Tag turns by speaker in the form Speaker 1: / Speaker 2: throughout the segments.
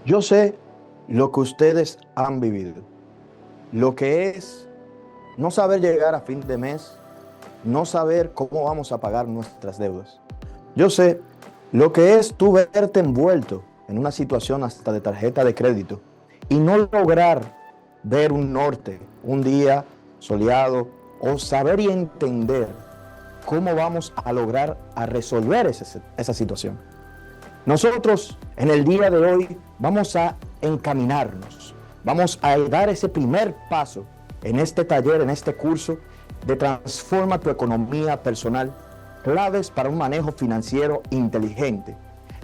Speaker 1: Yo sé lo que ustedes han vivido, lo que es no saber llegar a fin de mes, no saber cómo vamos a pagar nuestras deudas. Yo sé lo que es tú verte envuelto en una situación hasta de tarjeta de crédito y no lograr ver un norte, un día soleado o saber y entender cómo vamos a lograr a resolver esa situación. Nosotros en el día de hoy vamos a encaminarnos, vamos a dar ese primer paso en este taller, en este curso de Transforma tu economía personal, claves para un manejo financiero inteligente,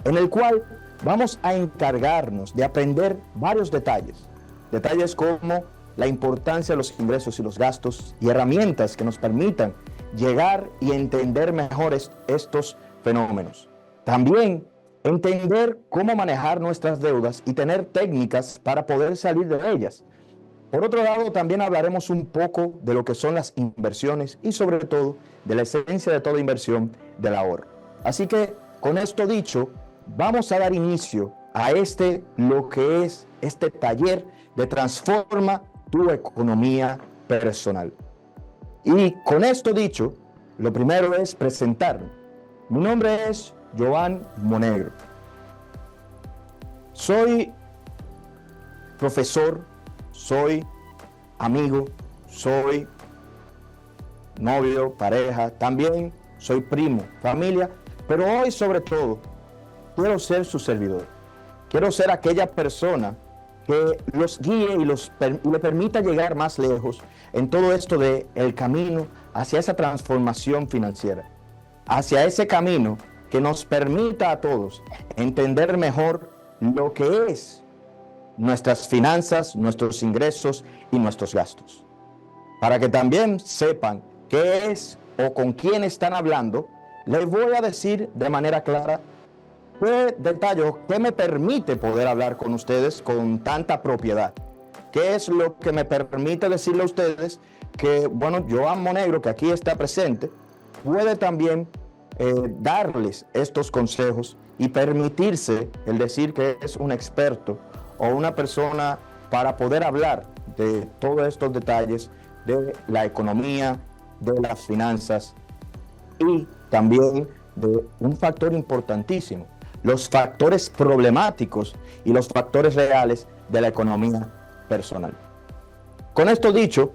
Speaker 1: en el cual vamos a encargarnos de aprender varios detalles como la importancia de los ingresos y los gastos y herramientas que nos permitan llegar y entender mejor estos fenómenos. También entender cómo manejar nuestras deudas y tener técnicas para poder salir de ellas. Por otro lado, también hablaremos un poco de lo que son las inversiones y sobre todo de la esencia de toda inversión, del ahorro. Así que con esto dicho, vamos a dar inicio a lo que es este taller de Transforma tu economía personal. Y con esto dicho, lo primero es presentarme. Mi nombre es Joan Monegro. Soy profesor, soy amigo, soy novio, pareja, también soy primo, familia, pero hoy sobre todo quiero ser su servidor. Quiero ser aquella persona que los guíe y le permita llegar más lejos en todo esto de el camino hacia esa transformación financiera, hacia ese camino que nos permita a todos entender mejor lo que es nuestras finanzas, nuestros ingresos y nuestros gastos. Para que también sepan qué es o con quién están hablando, les voy a decir de manera clara qué detalle, qué me permite poder hablar con ustedes con tanta propiedad. ¿Qué es lo que me permite decirle a ustedes que, bueno, Joan Monegro, que aquí está presente, puede también darles estos consejos y permitirse el decir que es un experto o una persona para poder hablar de todos estos detalles de la economía, de las finanzas y también de un factor importantísimo, los factores problemáticos y los factores reales de la economía personal. Con esto dicho,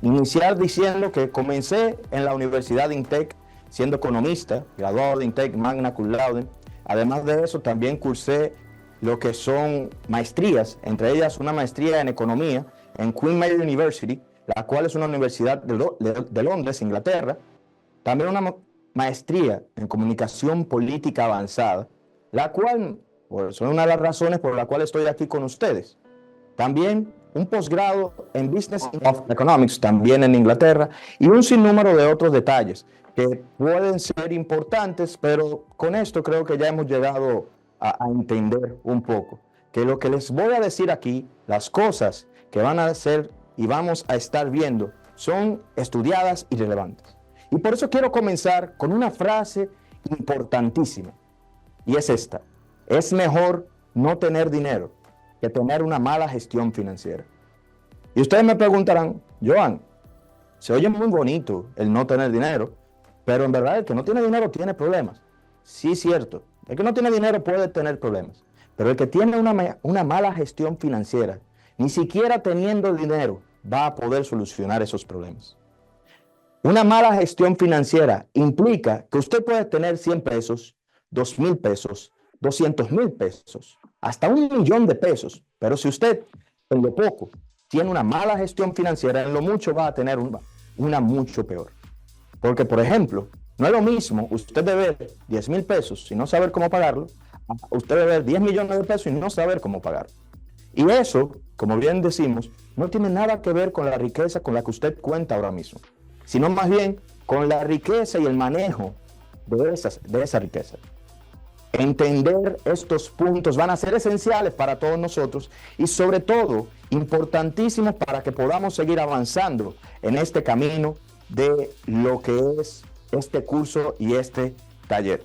Speaker 1: iniciar diciendo que comencé en la Universidad de INTEC siendo economista, graduado de INTEC, magna cum laude. Además de eso, también cursé lo que son maestrías, entre ellas una maestría en economía en Queen Mary University, la cual es una universidad de Londres, Inglaterra. También una maestría en comunicación política avanzada, la cual son una de las razones por la cual estoy aquí con ustedes. También un posgrado en Business of Economics, también en Inglaterra, y un sinnúmero de otros detalles que pueden ser importantes, pero con esto creo que ya hemos llegado a entender un poco que lo que les voy a decir aquí, las cosas que van a hacer y vamos a estar viendo, son estudiadas y relevantes. Y por eso quiero comenzar con una frase importantísima, y es esta: es mejor no tener dinero que tener una mala gestión financiera. Y ustedes me preguntarán, Joan, se oye muy bonito el no tener dinero, pero en verdad el que no tiene dinero tiene problemas. Sí, cierto, el que no tiene dinero puede tener problemas, pero el que tiene una mala gestión financiera, ni siquiera teniendo dinero, va a poder solucionar esos problemas. Una mala gestión financiera implica que usted puede tener 100 pesos, 2,000 pesos, 200,000 pesos, hasta 1,000,000 de pesos. Pero si usted, en lo poco, tiene una mala gestión financiera, en lo mucho va a tener una mucho peor. Porque, por ejemplo, no es lo mismo usted deber 10,000 pesos y no saber cómo pagarlo, a usted deber 10 millones de pesos y no saber cómo pagarlo. Y eso, como bien decimos, no tiene nada que ver con la riqueza con la que usted cuenta ahora mismo, sino más bien con la riqueza y el manejo de esa riqueza. Entender estos puntos van a ser esenciales para todos nosotros y sobre todo importantísimos para que podamos seguir avanzando en este camino de lo que es este curso y este taller.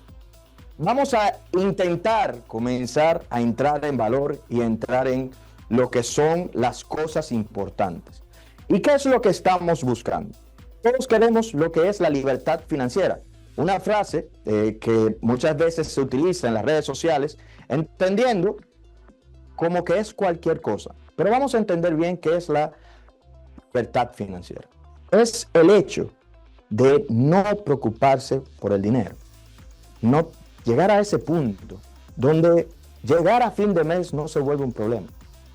Speaker 1: Vamos a intentar comenzar a entrar en valor y entrar en lo que son las cosas importantes. ¿Y qué es lo que estamos buscando? Todos queremos lo que es la libertad financiera. Una frase que muchas veces se utiliza en las redes sociales, entendiendo como que es cualquier cosa. Pero vamos a entender bien qué es la libertad financiera. Es el hecho de no preocuparse por el dinero. No llegar a ese punto donde llegar a fin de mes no se vuelve un problema.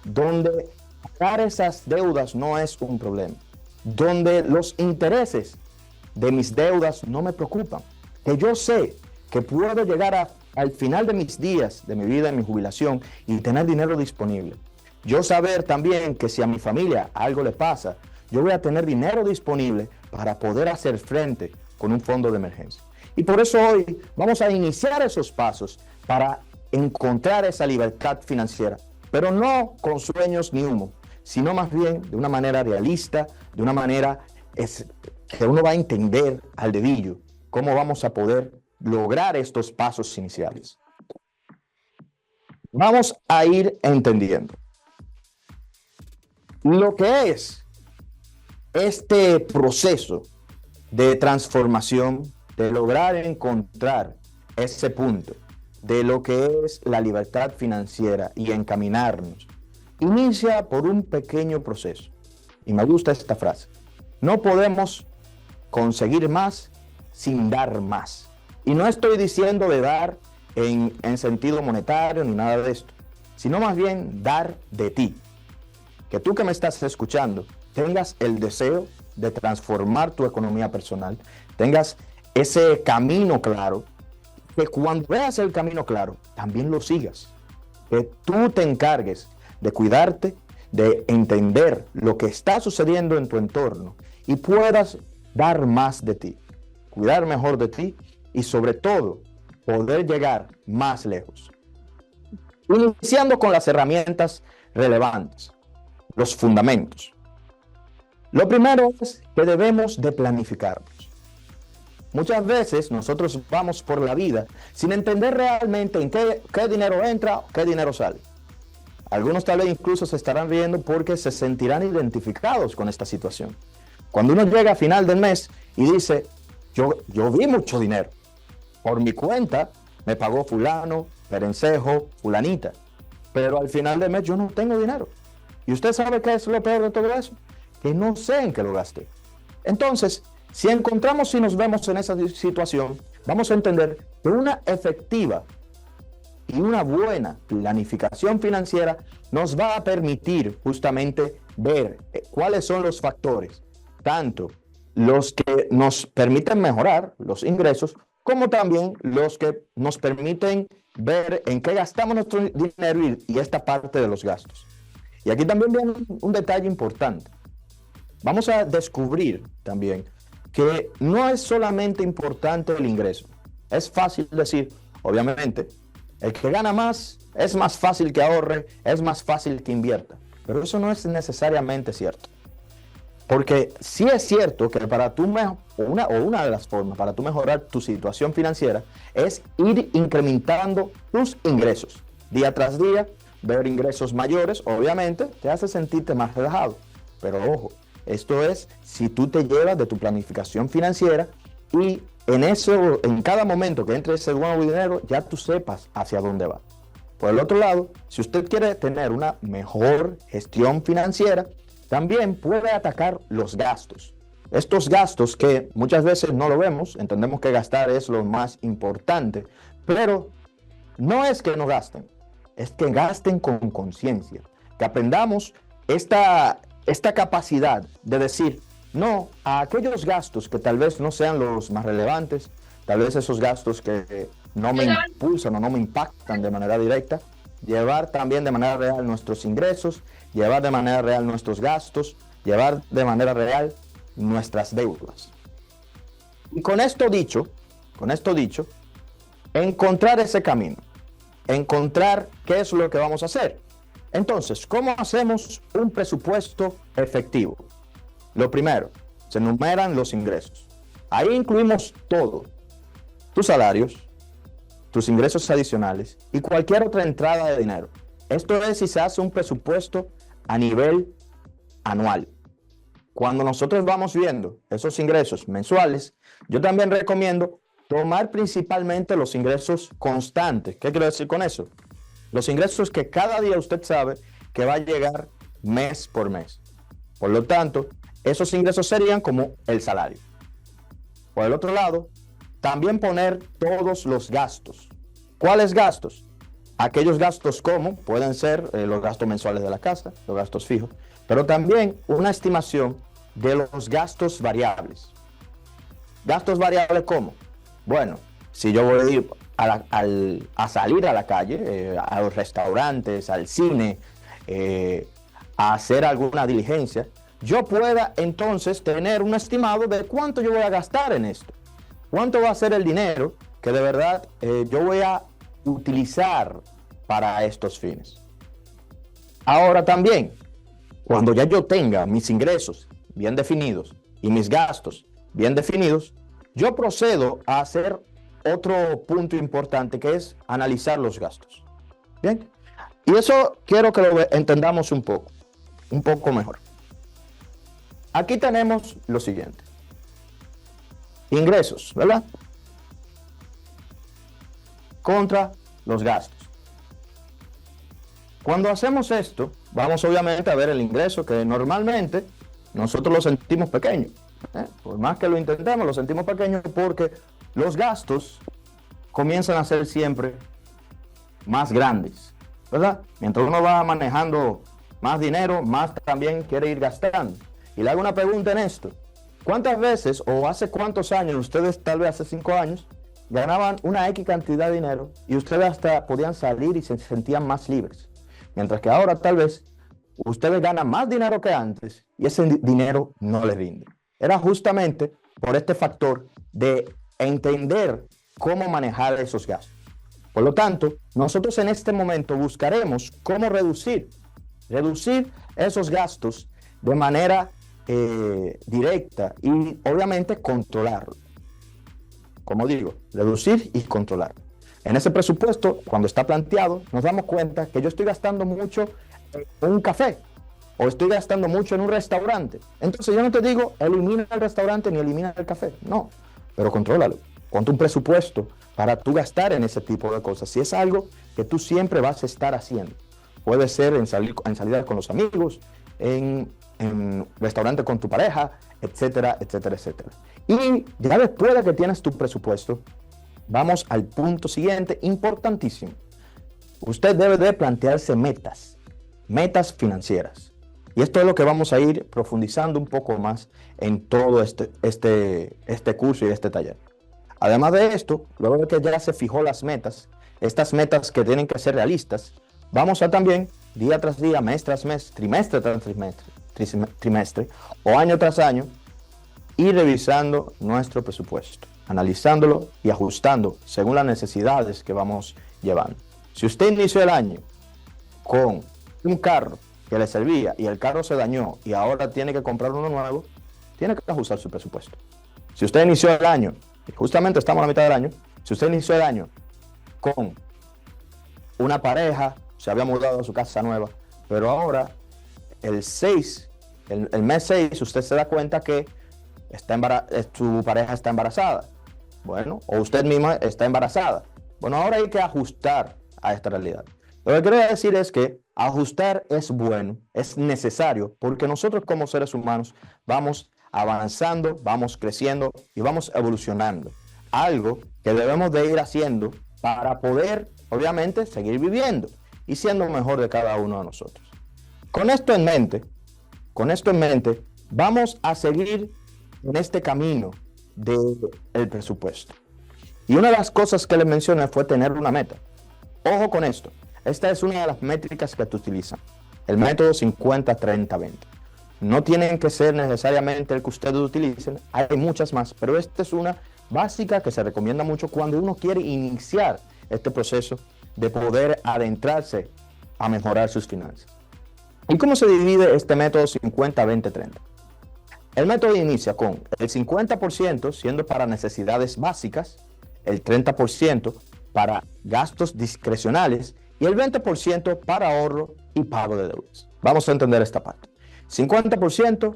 Speaker 1: Donde pagar esas deudas no es un problema. Donde los intereses de mis deudas no me preocupan. Que yo sé que puedo llegar al final de mis días, de mi vida, en mi jubilación, y tener dinero disponible. Yo saber también que si a mi familia algo le pasa, yo voy a tener dinero disponible para poder hacer frente con un fondo de emergencia. Y por eso hoy vamos a iniciar esos pasos para encontrar esa libertad financiera, pero no con sueños ni humo, sino más bien de una manera realista, de una manera que uno va a entender al dedillo cómo vamos a poder lograr estos pasos iniciales. Vamos a ir entendiendo lo que es este proceso de transformación, de lograr encontrar ese punto de lo que es la libertad financiera y encaminarnos. Inicia por un pequeño proceso. Y me gusta esta frase. No podemos conseguir más sin dar más. Y no estoy diciendo de dar en sentido monetario ni nada de esto, sino más bien dar de ti. Que tú que me estás escuchando tengas el deseo de transformar tu economía personal, tengas ese camino claro, que cuando veas el camino claro, también lo sigas. Que tú te encargues de cuidarte, de entender lo que está sucediendo en tu entorno y puedas dar más de ti, cuidar mejor de ti y sobre todo poder llegar más lejos. Iniciando con las herramientas relevantes, los fundamentos. Lo primero es que debemos de planificarnos. Muchas veces nosotros vamos por la vida sin entender realmente en qué dinero entra, qué dinero sale. Algunos tal vez incluso se estarán riendo porque se sentirán identificados con esta situación. Cuando uno llega a final del mes y dice, yo vi mucho dinero, por mi cuenta me pagó fulano, perencejo, fulanita, pero al final del mes yo no tengo dinero. ¿Y usted sabe qué es lo peor de todo eso? Que no sé en qué lo gasté. Entonces, si encontramos y nos vemos en esa situación, vamos a entender que una efectiva y una buena planificación financiera nos va a permitir justamente ver cuáles son los factores, tanto los que nos permiten mejorar los ingresos, como también los que nos permiten ver en qué gastamos nuestro dinero y esta parte de los gastos. Y aquí también viene un detalle importante. Vamos a descubrir también que no es solamente importante el ingreso. Es fácil decir, obviamente, el que gana más es más fácil que ahorre, es más fácil que invierta. Pero eso no es necesariamente cierto. Porque sí es cierto que para una de las formas para tú mejorar tu situación financiera es ir incrementando tus ingresos. Día tras día, ver ingresos mayores, obviamente, te hace sentirte más relajado. Pero ojo, esto es si tú te llevas de tu planificación financiera y en cada momento que entre ese nuevo dinero, ya tú sepas hacia dónde va. Por el otro lado, si usted quiere tener una mejor gestión financiera, también puede atacar los gastos. Estos gastos que muchas veces no lo vemos, entendemos que gastar es lo más importante, pero no es que no gasten, es que gasten con conciencia, que aprendamos esta capacidad de decir no a aquellos gastos que tal vez no sean los más relevantes, tal vez esos gastos que no me impulsan o no me impactan de manera directa, llevar también de manera real nuestros ingresos, llevar de manera real nuestros gastos, llevar de manera real nuestras deudas. Y con esto dicho, encontrar ese camino, encontrar qué es lo que vamos a hacer. Entonces, ¿cómo hacemos un presupuesto efectivo? Lo primero, se enumeran los ingresos. Ahí incluimos todo, tus salarios, tus ingresos adicionales y cualquier otra entrada de dinero. Esto es si se hace un presupuesto a nivel anual. Cuando nosotros vamos viendo esos ingresos mensuales, yo también recomiendo tomar principalmente los ingresos constantes. ¿Qué quiero decir con eso? Los ingresos que cada día usted sabe que va a llegar mes por mes. Por lo tanto, esos ingresos serían como el salario. Por el otro lado, también poner todos los gastos. ¿Cuáles gastos? Aquellos gastos como pueden ser los gastos mensuales de la casa, los gastos fijos, pero también una estimación de los gastos variables. ¿Gastos variables cómo? Bueno, si yo voy a ir a salir a la calle, a los restaurantes, al cine, a hacer alguna diligencia, yo pueda entonces tener un estimado de cuánto yo voy a gastar en esto. ¿Cuánto va a ser el dinero que de verdad yo voy a utilizar para estos fines? Ahora también, cuando ya yo tenga mis ingresos bien definidos y mis gastos bien definidos, yo procedo a hacer otro punto importante, que es analizar los gastos. Bien, y eso quiero que lo entendamos un poco mejor. Aquí tenemos lo siguiente. Ingresos, ¿verdad? Contra los gastos. Cuando hacemos esto, vamos obviamente a ver el ingreso, que normalmente nosotros lo sentimos pequeño. Por más que lo intentemos, lo sentimos pequeño porque los gastos comienzan a ser siempre más grandes, ¿verdad? Mientras uno va manejando más dinero, más también quiere ir gastando. Y le hago una pregunta en esto. ¿Cuántas veces o hace cuántos años, ustedes tal vez hace 5 años, ganaban una X cantidad de dinero y ustedes hasta podían salir y se sentían más libres? Mientras que ahora tal vez ustedes ganan más dinero que antes y ese dinero no les rinde. Era justamente por este factor de entender cómo manejar esos gastos. Por lo tanto, nosotros en este momento buscaremos cómo reducir esos gastos de manera directa y obviamente controlarlo. Como digo, reducir y controlar. En ese presupuesto, cuando está planteado, nos damos cuenta que yo estoy gastando mucho en un café o estoy gastando mucho en un restaurante. Entonces yo no te digo elimina el restaurante ni elimina el café, no, pero contrólalo. Ponte un presupuesto para tú gastar en ese tipo de cosas. Si es algo que tú siempre vas a estar haciendo, puede ser en salida con los amigos, en restaurante con tu pareja, etcétera, etcétera, etcétera. Y ya después de que tienes tu presupuesto, vamos al punto siguiente, importantísimo. Usted debe de plantearse metas financieras. Y esto es lo que vamos a ir profundizando un poco más en todo este curso y este taller. Además de esto, luego de que ya se fijó las metas, estas metas que tienen que ser realistas, vamos a también, día tras día, mes tras mes, trimestre tras trimestre o año tras año, ir revisando nuestro presupuesto, analizándolo y ajustando según las necesidades que vamos llevando. Si usted inició el año con un carro que le servía y el carro se dañó y ahora tiene que comprar uno nuevo, tiene que ajustar su presupuesto. Si usted inició el año, y justamente estamos a la mitad del año, si usted inició el año con una pareja, se había mudado a su casa nueva, pero ahora el mes 6, usted se da cuenta que su pareja está embarazada. Bueno, o usted misma está embarazada. Bueno, ahora hay que ajustar a esta realidad. Lo que quiero decir es que ajustar es bueno, es necesario, porque nosotros como seres humanos vamos avanzando, vamos creciendo y vamos evolucionando. Algo que debemos de ir haciendo para poder, obviamente, seguir viviendo y siendo mejor de cada uno de nosotros. Con esto en mente, vamos a seguir en este camino del presupuesto. Y una de las cosas que les mencioné fue tener una meta. Ojo con esto. Esta es una de las métricas que te utilizan. El método 50-30-20. No tienen que ser necesariamente el que ustedes utilicen. Hay muchas más, pero esta es una básica que se recomienda mucho cuando uno quiere iniciar este proceso de poder adentrarse a mejorar sus finanzas. ¿Y cómo se divide este método 50-20-30? El método inicia con el 50% siendo para necesidades básicas, el 30% para gastos discrecionales y el 20% para ahorro y pago de deudas. Vamos a entender esta parte. 50%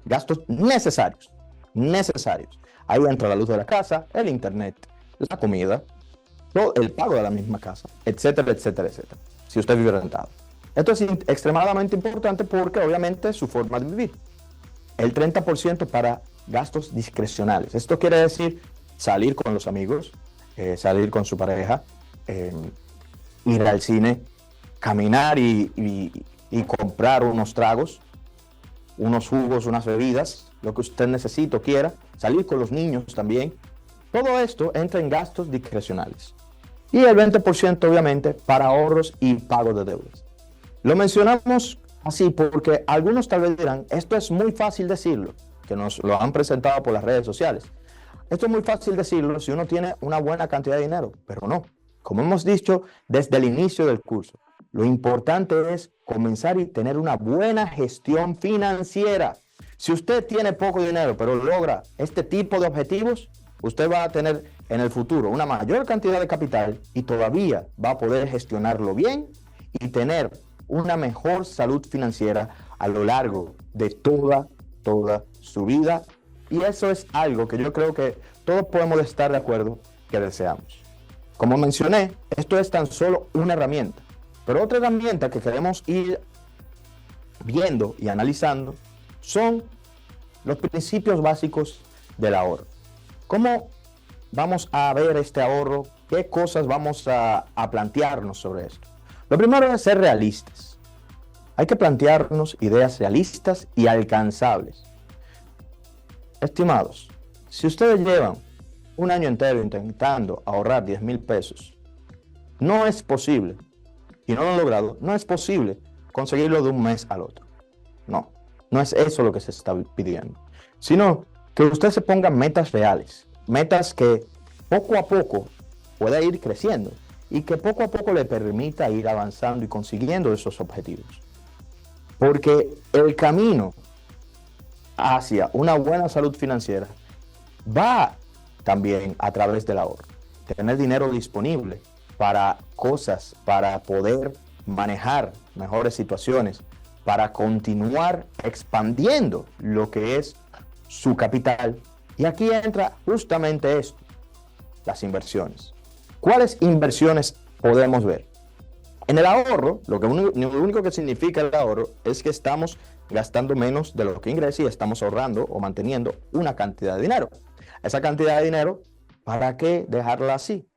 Speaker 1: gastos necesarios. Ahí entra la luz de la casa, el internet, la comida, el pago de la misma casa, etcétera, etcétera, etcétera. Si usted vive rentado. Esto es extremadamente importante porque obviamente es su forma de vivir. El 30% para gastos discrecionales. Esto quiere decir salir con los amigos, salir con su pareja, ir al cine, caminar y comprar unos tragos, unos jugos, unas bebidas, lo que usted necesite o quiera, salir con los niños también. Todo esto entra en gastos discrecionales. Y el 20% obviamente para ahorros y pago de deudas. Lo mencionamos así porque algunos tal vez dirán, esto es muy fácil decirlo, que nos lo han presentado por las redes sociales. Esto es muy fácil decirlo si uno tiene una buena cantidad de dinero, pero no. Como hemos dicho desde el inicio del curso, lo importante es comenzar y tener una buena gestión financiera. Si usted tiene poco dinero, pero logra este tipo de objetivos, usted va a tener en el futuro una mayor cantidad de capital y todavía va a poder gestionarlo bien y tener una mejor salud financiera a lo largo de toda su vida. Y eso es algo que yo creo que todos podemos estar de acuerdo que deseamos. Como mencioné, esto es tan solo una herramienta. Pero otra herramienta que queremos ir viendo y analizando son los principios básicos del ahorro. ¿Cómo vamos a ver este ahorro? ¿Qué cosas vamos a plantearnos sobre esto? Lo primero es ser realistas. Hay que plantearnos ideas realistas y alcanzables. Estimados, si ustedes llevan un año entero intentando ahorrar 10,000 pesos, no es posible, y no lo han logrado, no es posible conseguirlo de un mes al otro. No es eso lo que se está pidiendo, sino que usted se ponga metas reales, metas que poco a poco pueda ir creciendo y que poco a poco le permita ir avanzando y consiguiendo esos objetivos. Porque el camino hacia una buena salud financiera va también a través del ahorro. Tener dinero disponible para cosas, para poder manejar mejores situaciones, para continuar expandiendo lo que es su capital. Y aquí entra justamente esto, las inversiones. ¿Cuáles inversiones podemos ver? En el ahorro, lo único que significa el ahorro es que estamos gastando menos de lo que ingresa y estamos ahorrando o manteniendo una cantidad de dinero. Esa cantidad de dinero, ¿para qué dejarla así?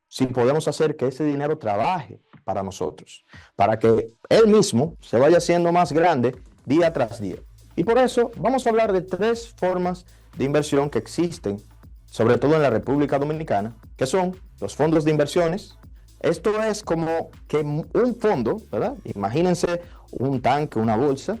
Speaker 1: Si podemos hacer que ese dinero trabaje para nosotros, para que él mismo se vaya haciendo más grande día tras día. Y por eso vamos a hablar de 3 formas de inversión que existen, sobre todo en la República Dominicana, que son los fondos de inversiones. Esto es como que un fondo, ¿verdad? Imagínense un tanque, una bolsa,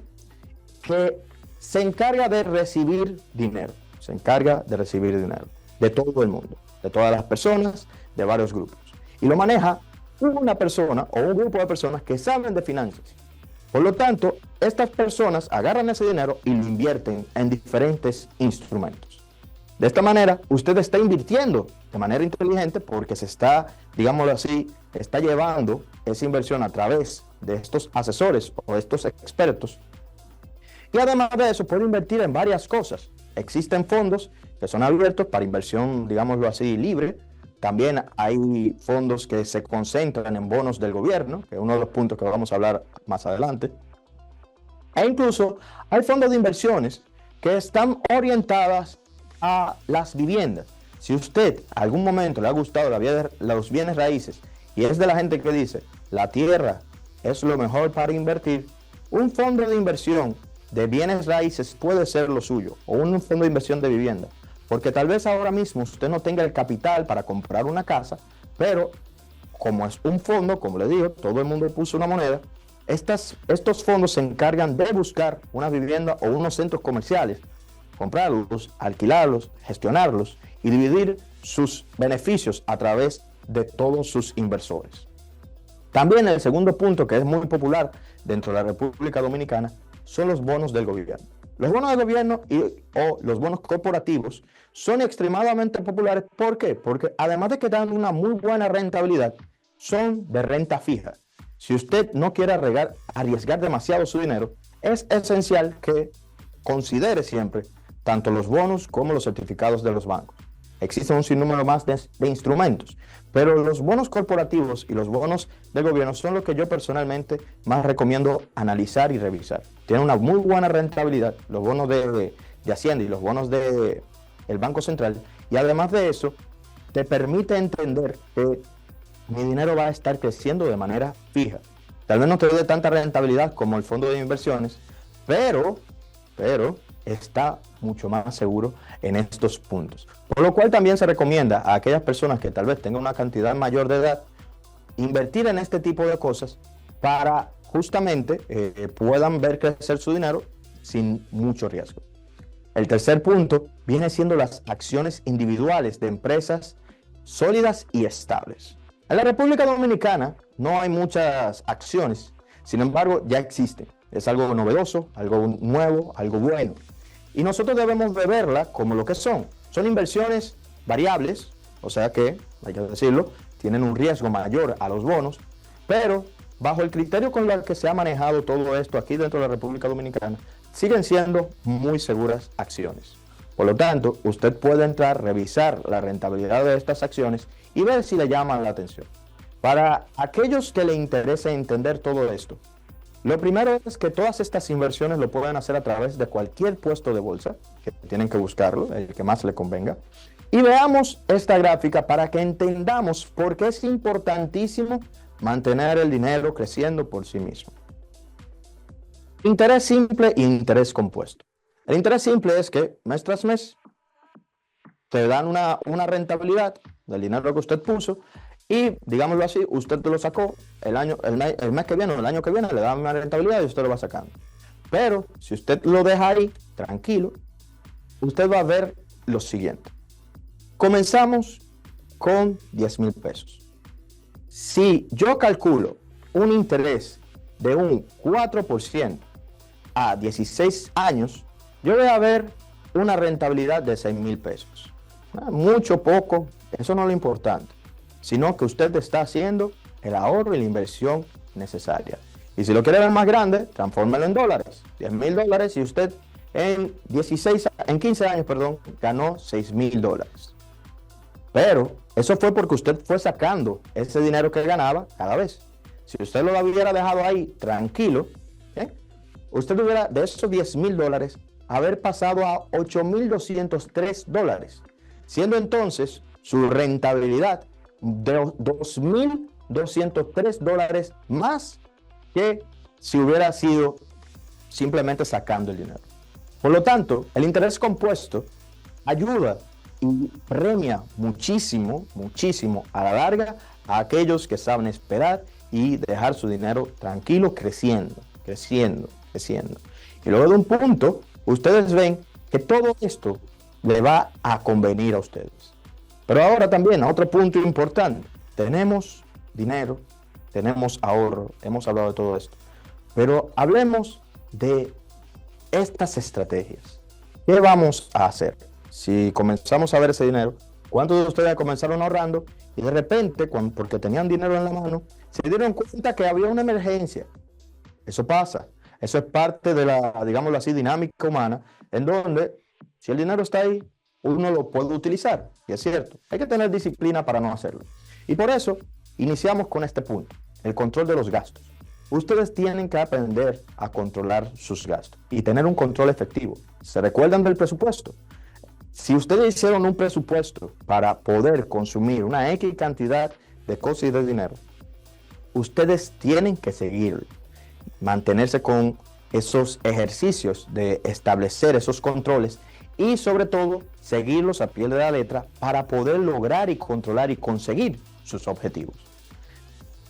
Speaker 1: que se encarga de recibir dinero. Se encarga de recibir dinero de todo el mundo, de todas las personas, de varios grupos. Y lo maneja una persona o un grupo de personas que saben de finanzas. Por lo tanto, estas personas agarran ese dinero y lo invierten en diferentes instrumentos. De esta manera, usted está invirtiendo de manera inteligente porque se está, digámoslo así, está llevando esa inversión a través de estos asesores o estos expertos. Y además de eso, puede invertir en varias cosas. Existen fondos que son abiertos para inversión, digámoslo así, libre. También hay fondos que se concentran en bonos del gobierno, que es uno de los puntos que vamos a hablar más adelante. E incluso hay fondos de inversiones que están orientadas a las viviendas. Si usted algún momento le ha gustado los bienes raíces y es de la gente que dice la tierra es lo mejor para invertir, un fondo de inversión de bienes raíces puede ser lo suyo, o un fondo de inversión de vivienda, porque tal vez ahora mismo usted no tenga el capital para comprar una casa, pero como es un fondo, como le digo, todo el mundo puso una moneda, estos fondos se encargan de buscar una vivienda o unos centros comerciales, comprarlos, alquilarlos, gestionarlos y dividir sus beneficios a través de todos sus inversores. También el segundo punto que es muy popular dentro de la República Dominicana son los bonos del gobierno. Los bonos de gobierno o los bonos corporativos son extremadamente populares. ¿Por qué? Porque además de que dan una muy buena rentabilidad, son de renta fija. Si usted no quiere arriesgar demasiado su dinero, es esencial que considere siempre tanto los bonos como los certificados de los bancos. Existe un sinnúmero más de instrumentos, pero los bonos corporativos y los bonos del gobierno son lo que yo personalmente más recomiendo analizar y revisar. Tienen una muy buena rentabilidad, los bonos de Hacienda y los bonos del Banco Central, y además de eso, te permite entender que mi dinero va a estar creciendo de manera fija. Tal vez no te dé tanta rentabilidad como el fondo de inversiones, pero está mucho más seguro en estos puntos. Por lo cual también se recomienda a aquellas personas que tal vez tengan una cantidad mayor de edad, invertir en este tipo de cosas para justamente puedan ver crecer su dinero sin mucho riesgo. El tercer punto viene siendo las acciones individuales de empresas sólidas y estables. En la República Dominicana no hay muchas acciones, sin embargo ya existen. Es algo novedoso, algo nuevo, algo bueno. Y nosotros debemos de verla como lo que son. Son inversiones variables, o sea que, hay que decirlo, tienen un riesgo mayor a los bonos, pero bajo el criterio con el que se ha manejado todo esto aquí dentro de la República Dominicana, siguen siendo muy seguras acciones. Por lo tanto, usted puede entrar, revisar la rentabilidad de estas acciones y ver si le llaman la atención. Para aquellos que le interese entender todo esto, lo primero es que todas estas inversiones lo pueden hacer a través de cualquier puesto de bolsa, que tienen que buscarlo, el que más le convenga. Y veamos esta gráfica para que entendamos por qué es importantísimo mantener el dinero creciendo por sí mismo. Interés simple e interés compuesto. El interés simple es que mes tras mes te dan una rentabilidad del dinero que usted puso y, digámoslo así, usted te lo sacó el mes que viene o el año que viene, le da una rentabilidad y usted lo va sacando. Pero si usted lo deja ahí, tranquilo, usted va a ver lo siguiente. Comenzamos con 10,000 pesos. Si yo calculo un interés de un 4% a 16 años, yo voy a ver una rentabilidad de 6,000 pesos. Mucho, poco, eso no es lo importante, sino que usted está haciendo el ahorro y la inversión necesaria. Y si lo quiere ver más grande, transfórmelo en dólares. 10,000 dólares y usted en 15 años, ganó 6,000 dólares. Pero eso fue porque usted fue sacando ese dinero que ganaba cada vez. Si usted lo hubiera dejado ahí tranquilo, usted hubiera de esos 10,000 dólares haber pasado a 8,203 dólares, siendo entonces su rentabilidad de 2,203 dólares más que si hubiera sido simplemente sacando el dinero. Por lo tanto, el interés compuesto ayuda y premia muchísimo a la larga a aquellos que saben esperar y dejar su dinero tranquilo creciendo. Y luego de un punto, ustedes ven que todo esto le va a convenir a ustedes. Pero ahora también, otro punto importante, tenemos dinero, tenemos ahorro, hemos hablado de todo esto, pero hablemos de estas estrategias. ¿Qué vamos a hacer? Si comenzamos a ver ese dinero, ¿cuántos de ustedes comenzaron ahorrando y de repente, porque tenían dinero en la mano, se dieron cuenta que había una emergencia? Eso pasa, eso es parte de la, digámoslo así, dinámica humana, en donde si el dinero está ahí, uno lo puede utilizar, y es cierto, hay que tener disciplina para no hacerlo. Y por eso iniciamos con este punto, el control de los gastos. Ustedes tienen que aprender a controlar sus gastos y tener un control efectivo. ¿Se recuerdan del presupuesto? Si ustedes hicieron un presupuesto para poder consumir una X cantidad de cosas y de dinero, ustedes tienen que seguirlo, mantenerse con esos ejercicios de establecer esos controles y sobre todo seguirlos a pie de la letra para poder lograr y controlar y conseguir sus objetivos.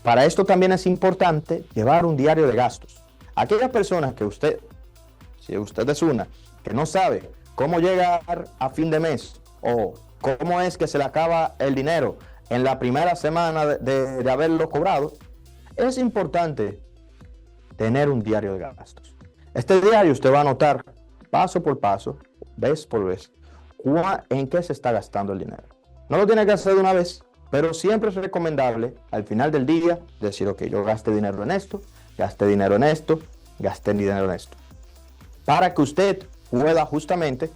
Speaker 1: Para esto también es importante llevar un diario de gastos. Aquellas personas que si usted es una que no sabe cómo llegar a fin de mes o cómo es que se le acaba el dinero en la primera semana de haberlo cobrado, es importante tener un diario de gastos. Este diario usted va a anotar paso por paso, vez por vez, en qué se está gastando el dinero. No lo tiene que hacer de una vez, pero siempre es recomendable al final del día decir, ok, yo gasté dinero en esto, gasté dinero en esto, gasté dinero en esto. Para que usted pueda justamente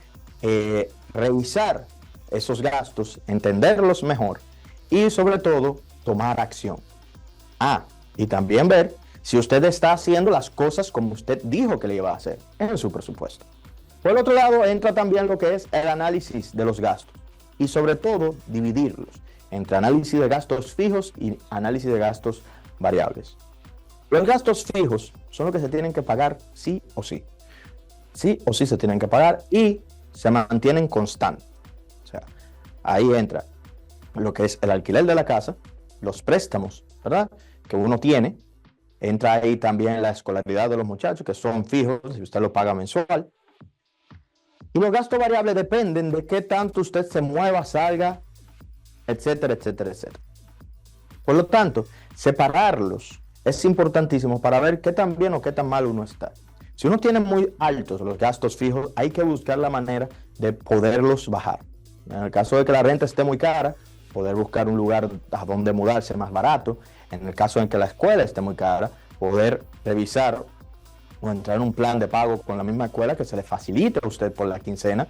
Speaker 1: revisar esos gastos, entenderlos mejor y sobre todo tomar acción. Y también ver si usted está haciendo las cosas como usted dijo que le iba a hacer en su presupuesto. Por el otro lado, entra también lo que es el análisis de los gastos y sobre todo dividirlos entre análisis de gastos fijos y análisis de gastos variables. Los gastos fijos son los que se tienen que pagar sí o sí. Sí o sí se tienen que pagar y se mantienen constantes. O sea, ahí entra lo que es el alquiler de la casa, los préstamos, ¿verdad?, que uno tiene. Entra ahí también la escolaridad de los muchachos, que son fijos, si usted lo paga mensual. Y los gastos variables dependen de qué tanto usted se mueva, salga, etcétera, etcétera, etcétera. Por lo tanto, separarlos es importantísimo para ver qué tan bien o qué tan mal uno está. Si uno tiene muy altos los gastos fijos, hay que buscar la manera de poderlos bajar. En el caso de que la renta esté muy cara, poder buscar un lugar a donde mudarse más barato. En el caso en que la escuela esté muy cara, poder revisar o entrar en un plan de pago con la misma escuela que se le facilite a usted por la quincena.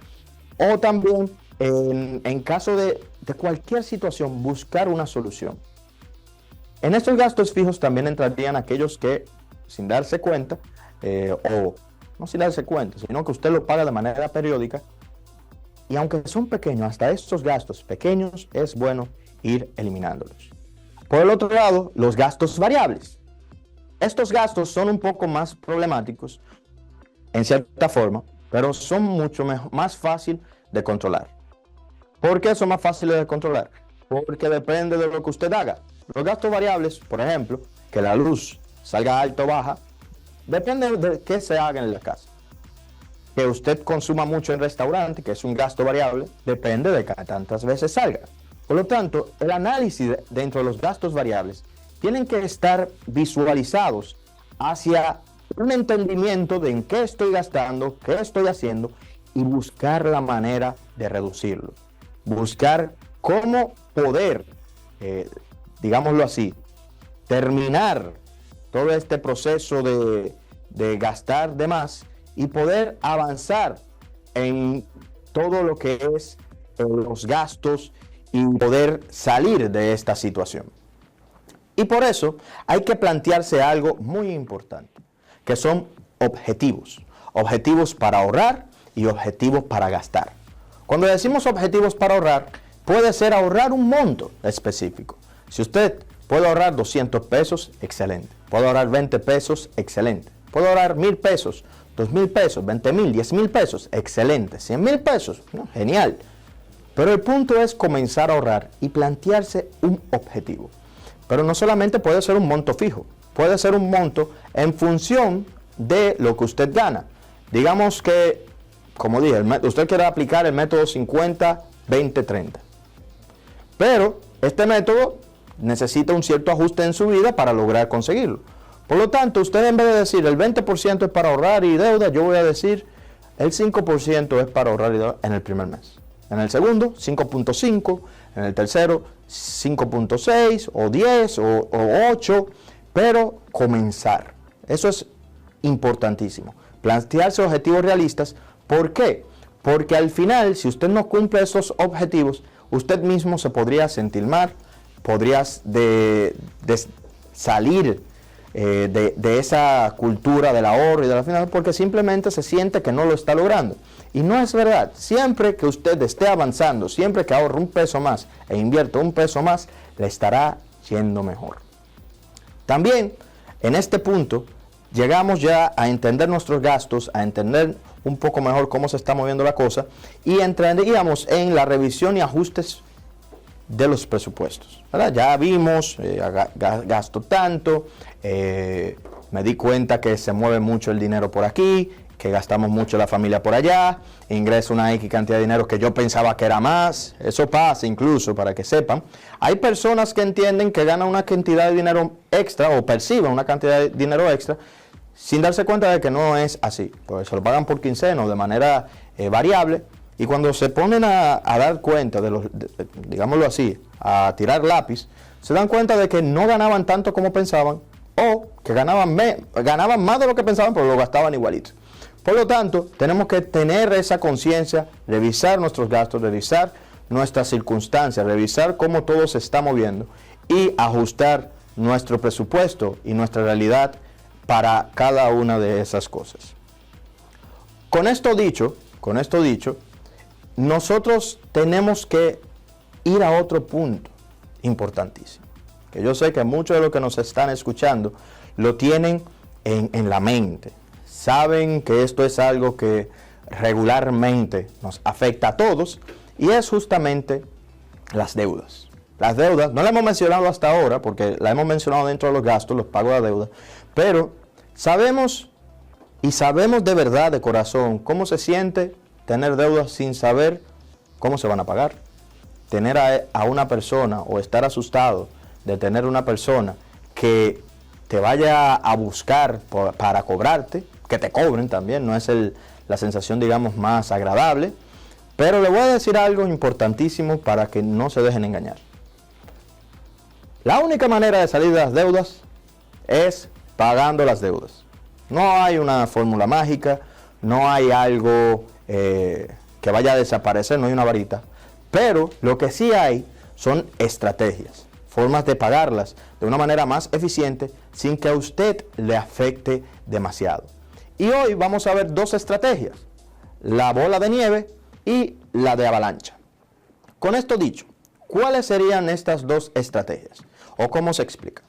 Speaker 1: O también, en caso de cualquier situación, buscar una solución. En estos gastos fijos también entrarían aquellos que, sin darse cuenta, o no sin darse cuenta, sino que usted lo paga de manera periódica. Y aunque son pequeños, hasta estos gastos pequeños es bueno ir eliminándolos. Por el otro lado, los gastos variables. Estos gastos son un poco más problemáticos, en cierta forma, pero son mucho más fácil de controlar. ¿Por qué son más fáciles de controlar? Porque depende de lo que usted haga. Los gastos variables, por ejemplo, que la luz salga alta o baja, depende de qué se haga en la casa. Que usted consuma mucho en restaurante, que es un gasto variable, depende de que tantas veces salga. Por lo tanto, el análisis dentro de los gastos variables tienen que estar visualizados hacia un entendimiento de en qué estoy gastando, qué estoy haciendo y buscar la manera de reducirlo. Buscar cómo poder, digámoslo así, terminar todo este proceso de gastar de más y poder avanzar en todo lo que es los gastos y poder salir de esta situación. Y por eso hay que plantearse algo muy importante, que son objetivos. Objetivos para ahorrar y objetivos para gastar. Cuando decimos objetivos para ahorrar, puede ser ahorrar un monto específico. Si usted puede ahorrar 200 pesos, excelente. Puede ahorrar 20 pesos, excelente. Puede ahorrar 1,000 pesos, 2,000 pesos, 20,000, 10,000 pesos, excelente. 100,000 pesos, ¿no? Genial. Pero el punto es comenzar a ahorrar y plantearse un objetivo. Pero no solamente puede ser un monto fijo, puede ser un monto en función de lo que usted gana. Digamos que, como dije, usted quiere aplicar el método 50-20-30. Pero este método necesita un cierto ajuste en su vida para lograr conseguirlo. Por lo tanto, usted en vez de decir el 20% es para ahorrar y deuda, yo voy a decir el 5% es para ahorrar y deuda en el primer mes. En el segundo, 5.5, en el tercero, 5.6 o 10 o 8, pero comenzar. Eso es importantísimo. Plantearse objetivos realistas. ¿Por qué? Porque al final, si usted no cumple esos objetivos, usted mismo se podría sentir mal, podrías salir de esa cultura del ahorro y de la finanza porque simplemente se siente que no lo está logrando. Y no es verdad. Siempre que usted esté avanzando, siempre que ahorre un peso más e invierta un peso más, le estará yendo mejor. También, en este punto, llegamos ya a entender nuestros gastos, a entender un poco mejor cómo se está moviendo la cosa y entraríamos en la revisión y ajustes de los presupuestos, ¿verdad? Ya vimos, gasto tanto, me di cuenta que se mueve mucho el dinero por aquí, que gastamos mucho la familia por allá, ingreso una X cantidad de dinero que yo pensaba que era más. Eso pasa incluso, para que sepan. Hay personas que entienden que ganan una cantidad de dinero extra o perciben una cantidad de dinero extra sin darse cuenta de que no es así, porque se lo pagan por quincena o de manera variable, y cuando se ponen a dar cuenta digámoslo así, a tirar lápiz, se dan cuenta de que no ganaban tanto como pensaban, o que ganaban más de lo que pensaban, pero lo gastaban igualito. Por lo tanto, tenemos que tener esa conciencia, revisar nuestros gastos, revisar nuestras circunstancias, revisar cómo todo se está moviendo y ajustar nuestro presupuesto y nuestra realidad para cada una de esas cosas. Con esto dicho, nosotros tenemos que ir a otro punto importantísimo, que yo sé que muchos de los que nos están escuchando lo tienen en la mente. Saben que esto es algo que regularmente nos afecta a todos, y es justamente las deudas. Las deudas, no la hemos mencionado hasta ahora, porque la hemos mencionado dentro de los gastos, los pagos de deuda, pero sabemos de verdad, de corazón, cómo se siente tener deudas sin saber cómo se van a pagar. Tener a una persona, o estar asustado de tener una persona que te vaya a buscar para cobrarte, que te cobren también, no es la sensación, digamos, más agradable. Pero le voy a decir algo importantísimo para que no se dejen engañar. La única manera de salir de las deudas es pagando las deudas. No hay una fórmula mágica, no hay algo que vaya a desaparecer, no hay una varita. Pero lo que sí hay son estrategias, formas de pagarlas de una manera más eficiente sin que a usted le afecte demasiado. Y hoy vamos a ver dos estrategias: la bola de nieve y la de avalancha. Con esto dicho, ¿cuáles serían estas dos estrategias? ¿O cómo se explica?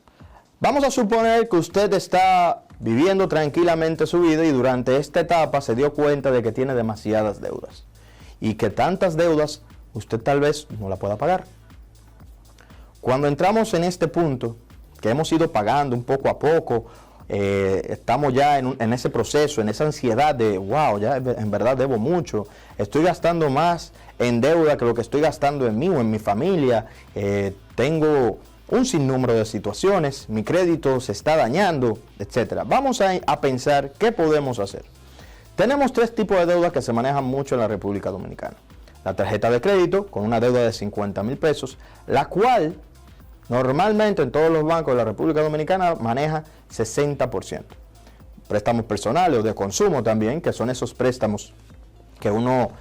Speaker 1: Vamos a suponer que usted está viviendo tranquilamente su vida y durante esta etapa se dio cuenta de que tiene demasiadas deudas y que tantas deudas usted tal vez no la pueda pagar. Cuando entramos en este punto, que hemos ido pagando un poco a poco, estamos ya en ese proceso, en esa ansiedad de, wow, ya en verdad debo mucho, estoy gastando más en deuda que lo que estoy gastando en mí o en mi familia, tengo un sinnúmero de situaciones, mi crédito se está dañando, etc. Vamos a pensar qué podemos hacer. Tenemos tres tipos de deudas que se manejan mucho en la República Dominicana. La tarjeta de crédito, con una deuda de 50,000 pesos, la cual normalmente en todos los bancos de la República Dominicana maneja 60%. Préstamos personales o de consumo también, que son esos préstamos que uno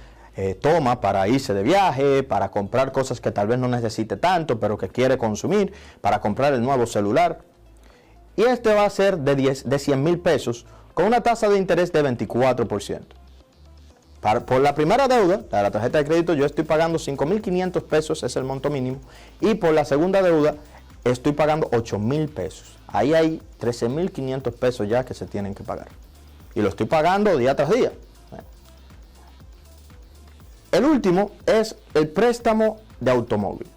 Speaker 1: toma para irse de viaje, para comprar cosas que tal vez no necesite tanto, pero que quiere consumir, para comprar el nuevo celular. Y este va a ser de 100,000 pesos con una tasa de interés de 24%. Por la primera deuda, la tarjeta de crédito, yo estoy pagando 5,500 pesos, es el monto mínimo, y por la segunda deuda estoy pagando 8,000 pesos. Ahí hay 13,500 pesos ya que se tienen que pagar. Y lo estoy pagando día tras día. El último es el préstamo de automóvil.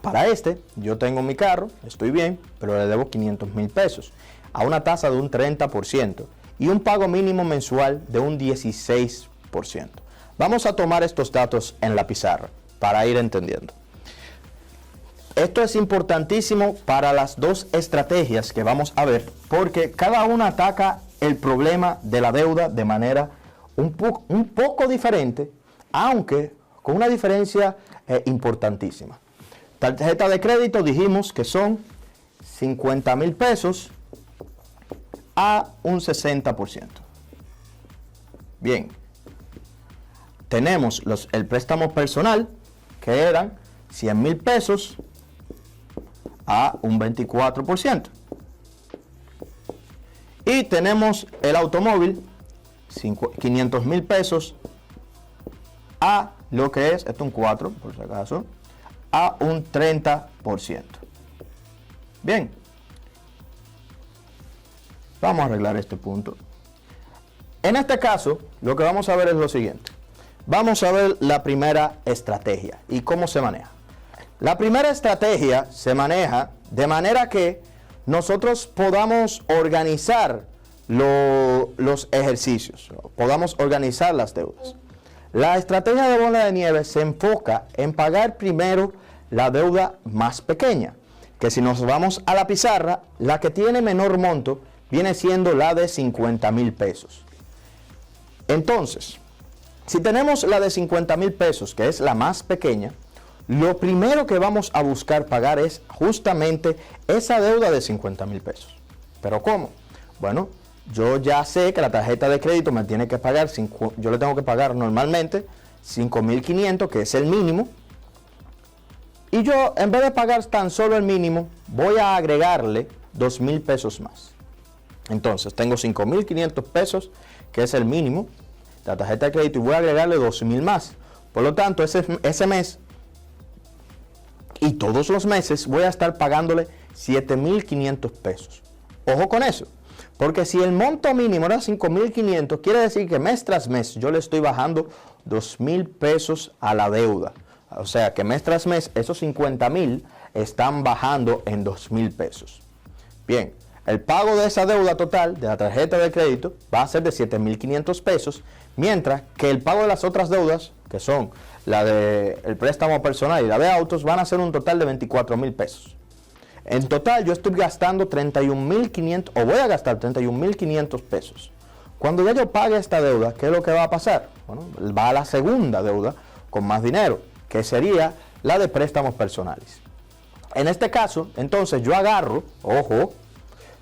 Speaker 1: Para este, yo tengo mi carro, estoy bien, pero le debo 500,000 pesos a una tasa de un 30% y un pago mínimo mensual de un 16%. Vamos a tomar estos datos en la pizarra para ir entendiendo. Esto es importantísimo para las dos estrategias que vamos a ver, porque cada una ataca el problema de la deuda de manera un poco diferente, aunque con una diferencia importantísima. Tarjeta de crédito dijimos que son 50,000 pesos a un 60%. Bien. Tenemos el préstamo personal, que eran 100,000 pesos a un 24%. Y tenemos el automóvil, 500,000 pesos a lo que es, esto es un 4 por si acaso, a un 30%. Bien. Vamos a arreglar este punto. En este caso, lo que vamos a ver es lo siguiente. Vamos a ver la primera estrategia y cómo se maneja. La primera estrategia se maneja de manera que nosotros podamos organizar los ejercicios, podamos organizar las deudas. La estrategia de bola de nieve se enfoca en pagar primero la deuda más pequeña, que si nos vamos a la pizarra, la que tiene menor monto viene siendo la de 50,000 pesos. Entonces, si tenemos la de 50,000 pesos, que es la más pequeña, lo primero que vamos a buscar pagar es justamente esa deuda de 50,000 pesos. ¿Pero cómo? Bueno, yo ya sé que la tarjeta de crédito me tiene que pagar, yo le tengo que pagar normalmente 5,500, que es el mínimo. Y yo, en vez de pagar tan solo el mínimo, voy a agregarle 2,000 pesos más. Entonces, tengo 5,500 pesos, que es el mínimo de la tarjeta de crédito, y voy a agregarle 2,000 más. Por lo tanto, ese mes y todos los meses voy a estar pagándole 7,500 pesos. Ojo con eso, porque si el monto mínimo era 5,500, quiere decir que mes tras mes yo le estoy bajando 2,000 pesos a la deuda. O sea que mes tras mes esos 50,000 están bajando en 2,000 pesos. Bien, el pago de esa deuda total de la tarjeta de crédito va a ser de 7,500 pesos, mientras que el pago de las otras deudas, que son la del préstamo personal y la de autos, van a ser un total de 24,000 pesos. En total yo estoy gastando 31,500, o voy a gastar 31,500 pesos. Cuando ya yo pague esta deuda, ¿qué es lo que va a pasar? Bueno, va a la segunda deuda con más dinero, que sería la de préstamos personales. En este caso, entonces yo agarro, ojo,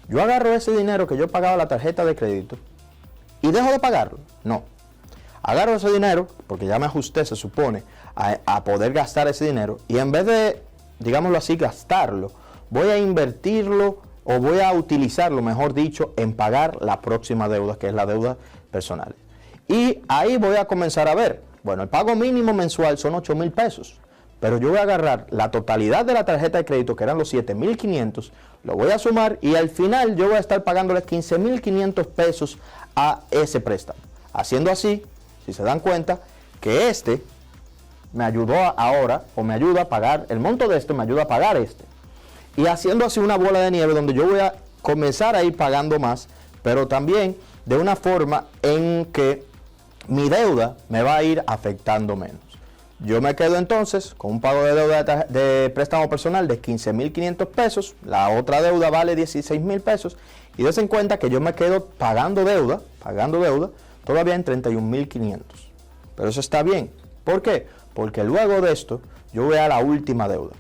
Speaker 1: yo agarro ese dinero que yo pagaba la tarjeta de crédito y dejo de pagarlo. No. Agarro ese dinero, porque ya me ajusté, se supone, a poder gastar ese dinero, y en vez de, digámoslo así, gastarlo, voy a invertirlo o voy a utilizarlo, mejor dicho, en pagar la próxima deuda, que es la deuda personal. Y ahí voy a comenzar a ver, bueno, el pago mínimo mensual son 8,000 pesos, pero yo voy a agarrar la totalidad de la tarjeta de crédito, que eran los 7,500, lo voy a sumar y al final yo voy a estar pagándole 15,500 pesos a ese préstamo. Haciendo así, si se dan cuenta, que este me ayudó ahora, o me ayuda a pagar, el monto de este me ayuda a pagar este. Y haciendo así una bola de nieve donde yo voy a comenzar a ir pagando más, pero también de una forma en que mi deuda me va a ir afectando menos. Yo me quedo entonces con un pago de deuda de préstamo personal de 15,500 pesos, la otra deuda vale 16,000 pesos, y dense en cuenta que yo me quedo pagando deuda todavía en 31,500. Pero eso está bien. ¿Por qué? Porque luego de esto yo voy a la última deuda.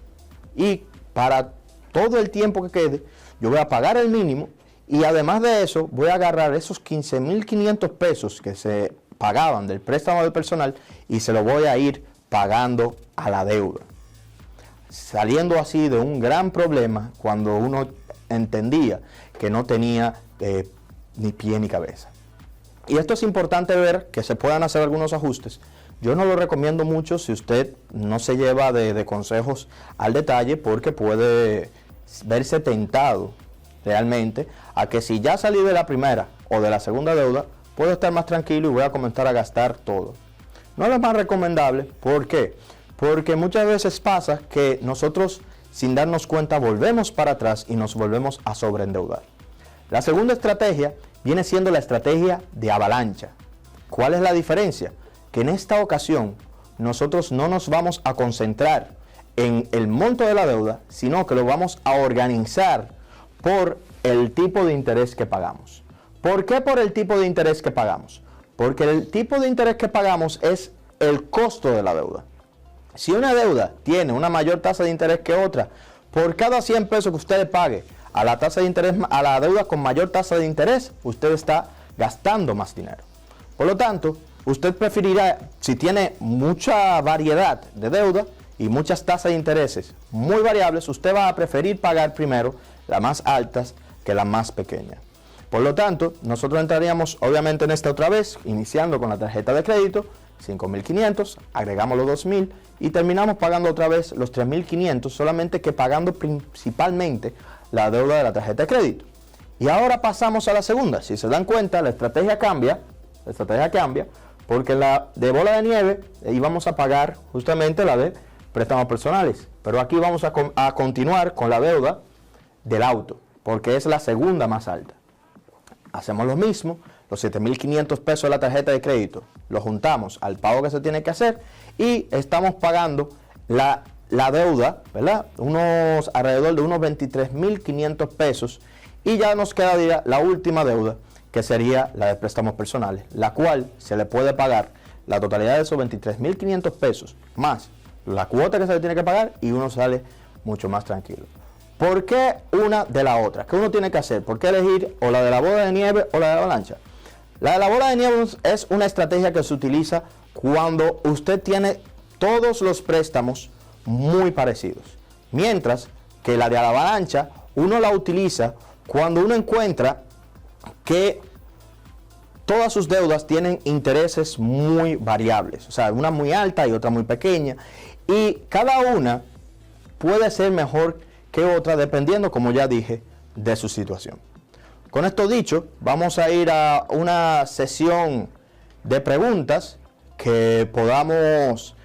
Speaker 1: Y para todo el tiempo que quede, yo voy a pagar el mínimo, y además de eso voy a agarrar esos 15,500 pesos que se pagaban del préstamo del personal y se lo voy a ir pagando a la deuda. Saliendo así de un gran problema cuando uno entendía que no tenía ni pie ni cabeza. Y esto es importante ver, que se puedan hacer algunos ajustes. Yo no lo recomiendo mucho si usted no se lleva de consejos al detalle, porque puede verse tentado realmente a que si ya salí de la primera o de la segunda deuda, puedo estar más tranquilo y voy a comenzar a gastar todo. No es lo más recomendable. ¿Por qué? Porque muchas veces pasa que nosotros, sin darnos cuenta, volvemos para atrás y nos volvemos a sobreendeudar. La segunda estrategia viene siendo la estrategia de avalancha. ¿Cuál es la diferencia? Que en esta ocasión nosotros no nos vamos a concentrar en el monto de la deuda, sino que lo vamos a organizar por el tipo de interés que pagamos. ¿Por qué por el tipo de interés que pagamos? Porque el tipo de interés que pagamos es el costo de la deuda. Si una deuda tiene una mayor tasa de interés que otra, por cada 100 pesos que usted pague a la tasa de interés, a la deuda con mayor tasa de interés, usted está gastando más dinero. Por lo tanto, usted preferirá, si tiene mucha variedad de deuda y muchas tasas de intereses muy variables, usted va a preferir pagar primero las más altas que las más pequeñas. Por lo tanto, nosotros entraríamos obviamente en esta otra vez, iniciando con la tarjeta de crédito, 5,500, agregamos los 2,000 y terminamos pagando otra vez los 3,500, solamente que pagando principalmente la deuda de la tarjeta de crédito. Y ahora pasamos a la segunda. Si se dan cuenta, la estrategia cambia, porque la de bola de nieve íbamos a pagar justamente la de préstamos personales, pero aquí vamos a continuar con la deuda del auto, porque es la segunda más alta. Hacemos lo mismo, los 7,500 pesos de la tarjeta de crédito los juntamos al pago que se tiene que hacer y estamos pagando la deuda, ¿verdad? Alrededor de unos 23,500 pesos, Y ya nos quedaría la última deuda, que sería la de préstamos personales, la cual se le puede pagar la totalidad de esos 23.500 pesos, más la cuota que se le tiene que pagar, y uno sale mucho más tranquilo. ¿Por qué una de la otra? ¿Qué uno tiene que hacer? ¿Por qué elegir o la de la bola de nieve o la de la avalancha? La de la bola de nieve es una estrategia que se utiliza cuando usted tiene todos los préstamos muy parecidos. Mientras que la de la avalancha uno la utiliza cuando uno encuentra que todas sus deudas tienen intereses muy variables. O sea, una muy alta y otra muy pequeña. Y cada una puede ser mejor que otra dependiendo, como ya dije, de su situación. Con esto dicho, vamos a ir a una sesión de preguntas que podamos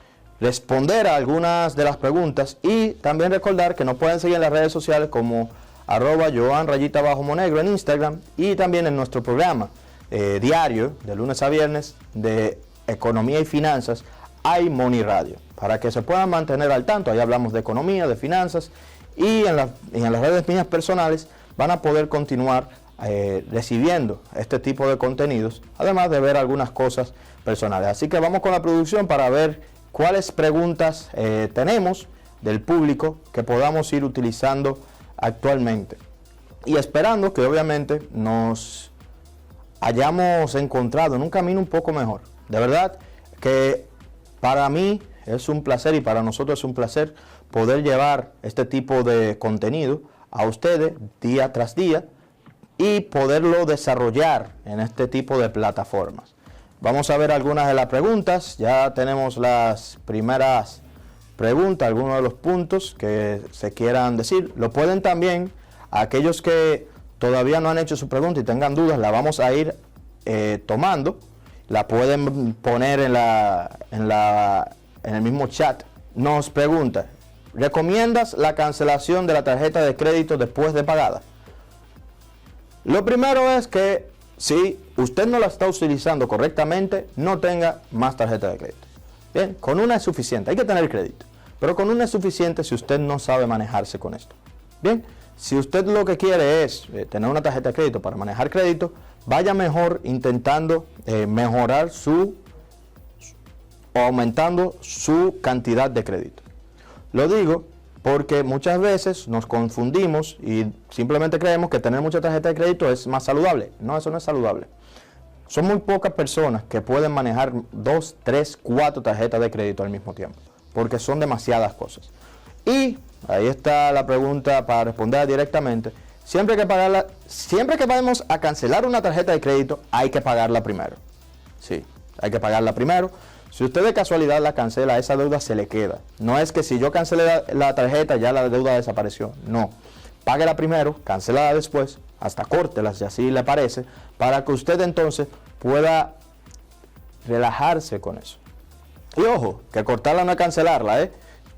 Speaker 1: responder a algunas de las preguntas, y también recordar que nos pueden seguir en las redes sociales como @Joan_Monegro en Instagram, y también en nuestro programa diario de lunes a viernes de economía y finanzas, iMoney Radio, para que se puedan mantener al tanto. Ahí hablamos de economía, de finanzas, y en las redes mías personales van a poder continuar recibiendo este tipo de contenidos, además de ver algunas cosas personales. Así que vamos con la producción para ver cuáles preguntas tenemos del público que podamos ir utilizando actualmente, y esperando que obviamente nos hayamos encontrado en un camino un poco mejor. De verdad que para mí es un placer, y para nosotros es un placer poder llevar este tipo de contenido a ustedes día tras día y poderlo desarrollar en este tipo de plataformas. Vamos a ver algunas de las preguntas. Ya tenemos las primeras preguntas, algunos de los puntos que se quieran decir. Lo pueden también, aquellos que todavía no han hecho su pregunta y tengan dudas, la vamos a ir tomando. La pueden poner en el mismo chat. Nos pregunta: ¿recomiendas la cancelación de la tarjeta de crédito después de pagada? Lo primero es que si usted no la está utilizando correctamente, no tenga más tarjeta de crédito. Bien, con una es suficiente. Hay que tener crédito, pero con una es suficiente si usted no sabe manejarse con esto. Bien, si usted lo que quiere es tener una tarjeta de crédito para manejar crédito, vaya mejor intentando mejorar o aumentando su cantidad de crédito. Lo digo porque muchas veces nos confundimos y simplemente creemos que tener mucha tarjeta de crédito es más saludable. No, eso no es saludable. Son muy pocas personas que pueden manejar 2, 3, 4 tarjetas de crédito al mismo tiempo, porque son demasiadas cosas. Y ahí está la pregunta para responder directamente. Siempre que vayamos a cancelar una tarjeta de crédito, hay que pagarla primero. Sí, hay que pagarla primero. Si usted de casualidad la cancela, esa deuda se le queda. No es que si yo cancelé la tarjeta, ya la deuda desapareció. No. Páguela primero, cancélala después, hasta córtela si así le parece, para que usted entonces pueda relajarse con eso. Y ojo, que cortarla no es cancelarla,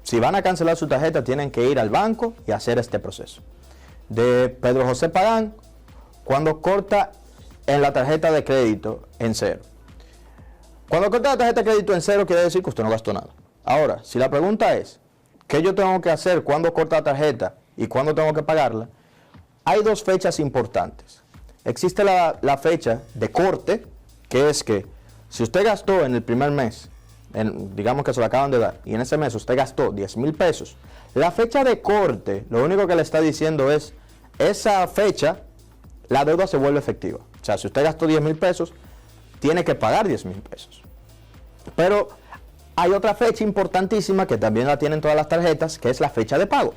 Speaker 1: Si van a cancelar su tarjeta, tienen que ir al banco y hacer este proceso. De Pedro José Pagán: cuando corta en la tarjeta de crédito en cero. Cuando corta la tarjeta de crédito en cero, quiere decir que usted no gastó nada. Ahora, si la pregunta es, ¿qué yo tengo que hacer cuando corta la tarjeta y cuándo tengo que pagarla? Hay dos fechas importantes. Existe la fecha de corte, que es que si usted gastó en el primer mes, digamos que se lo acaban de dar, y en ese mes usted gastó 10,000 pesos, la fecha de corte, lo único que le está diciendo es, esa fecha, la deuda se vuelve efectiva. O sea, si usted gastó 10,000 pesos, tiene que pagar 10,000 pesos. Pero hay otra fecha importantísima que también la tienen todas las tarjetas, que es la fecha de pago.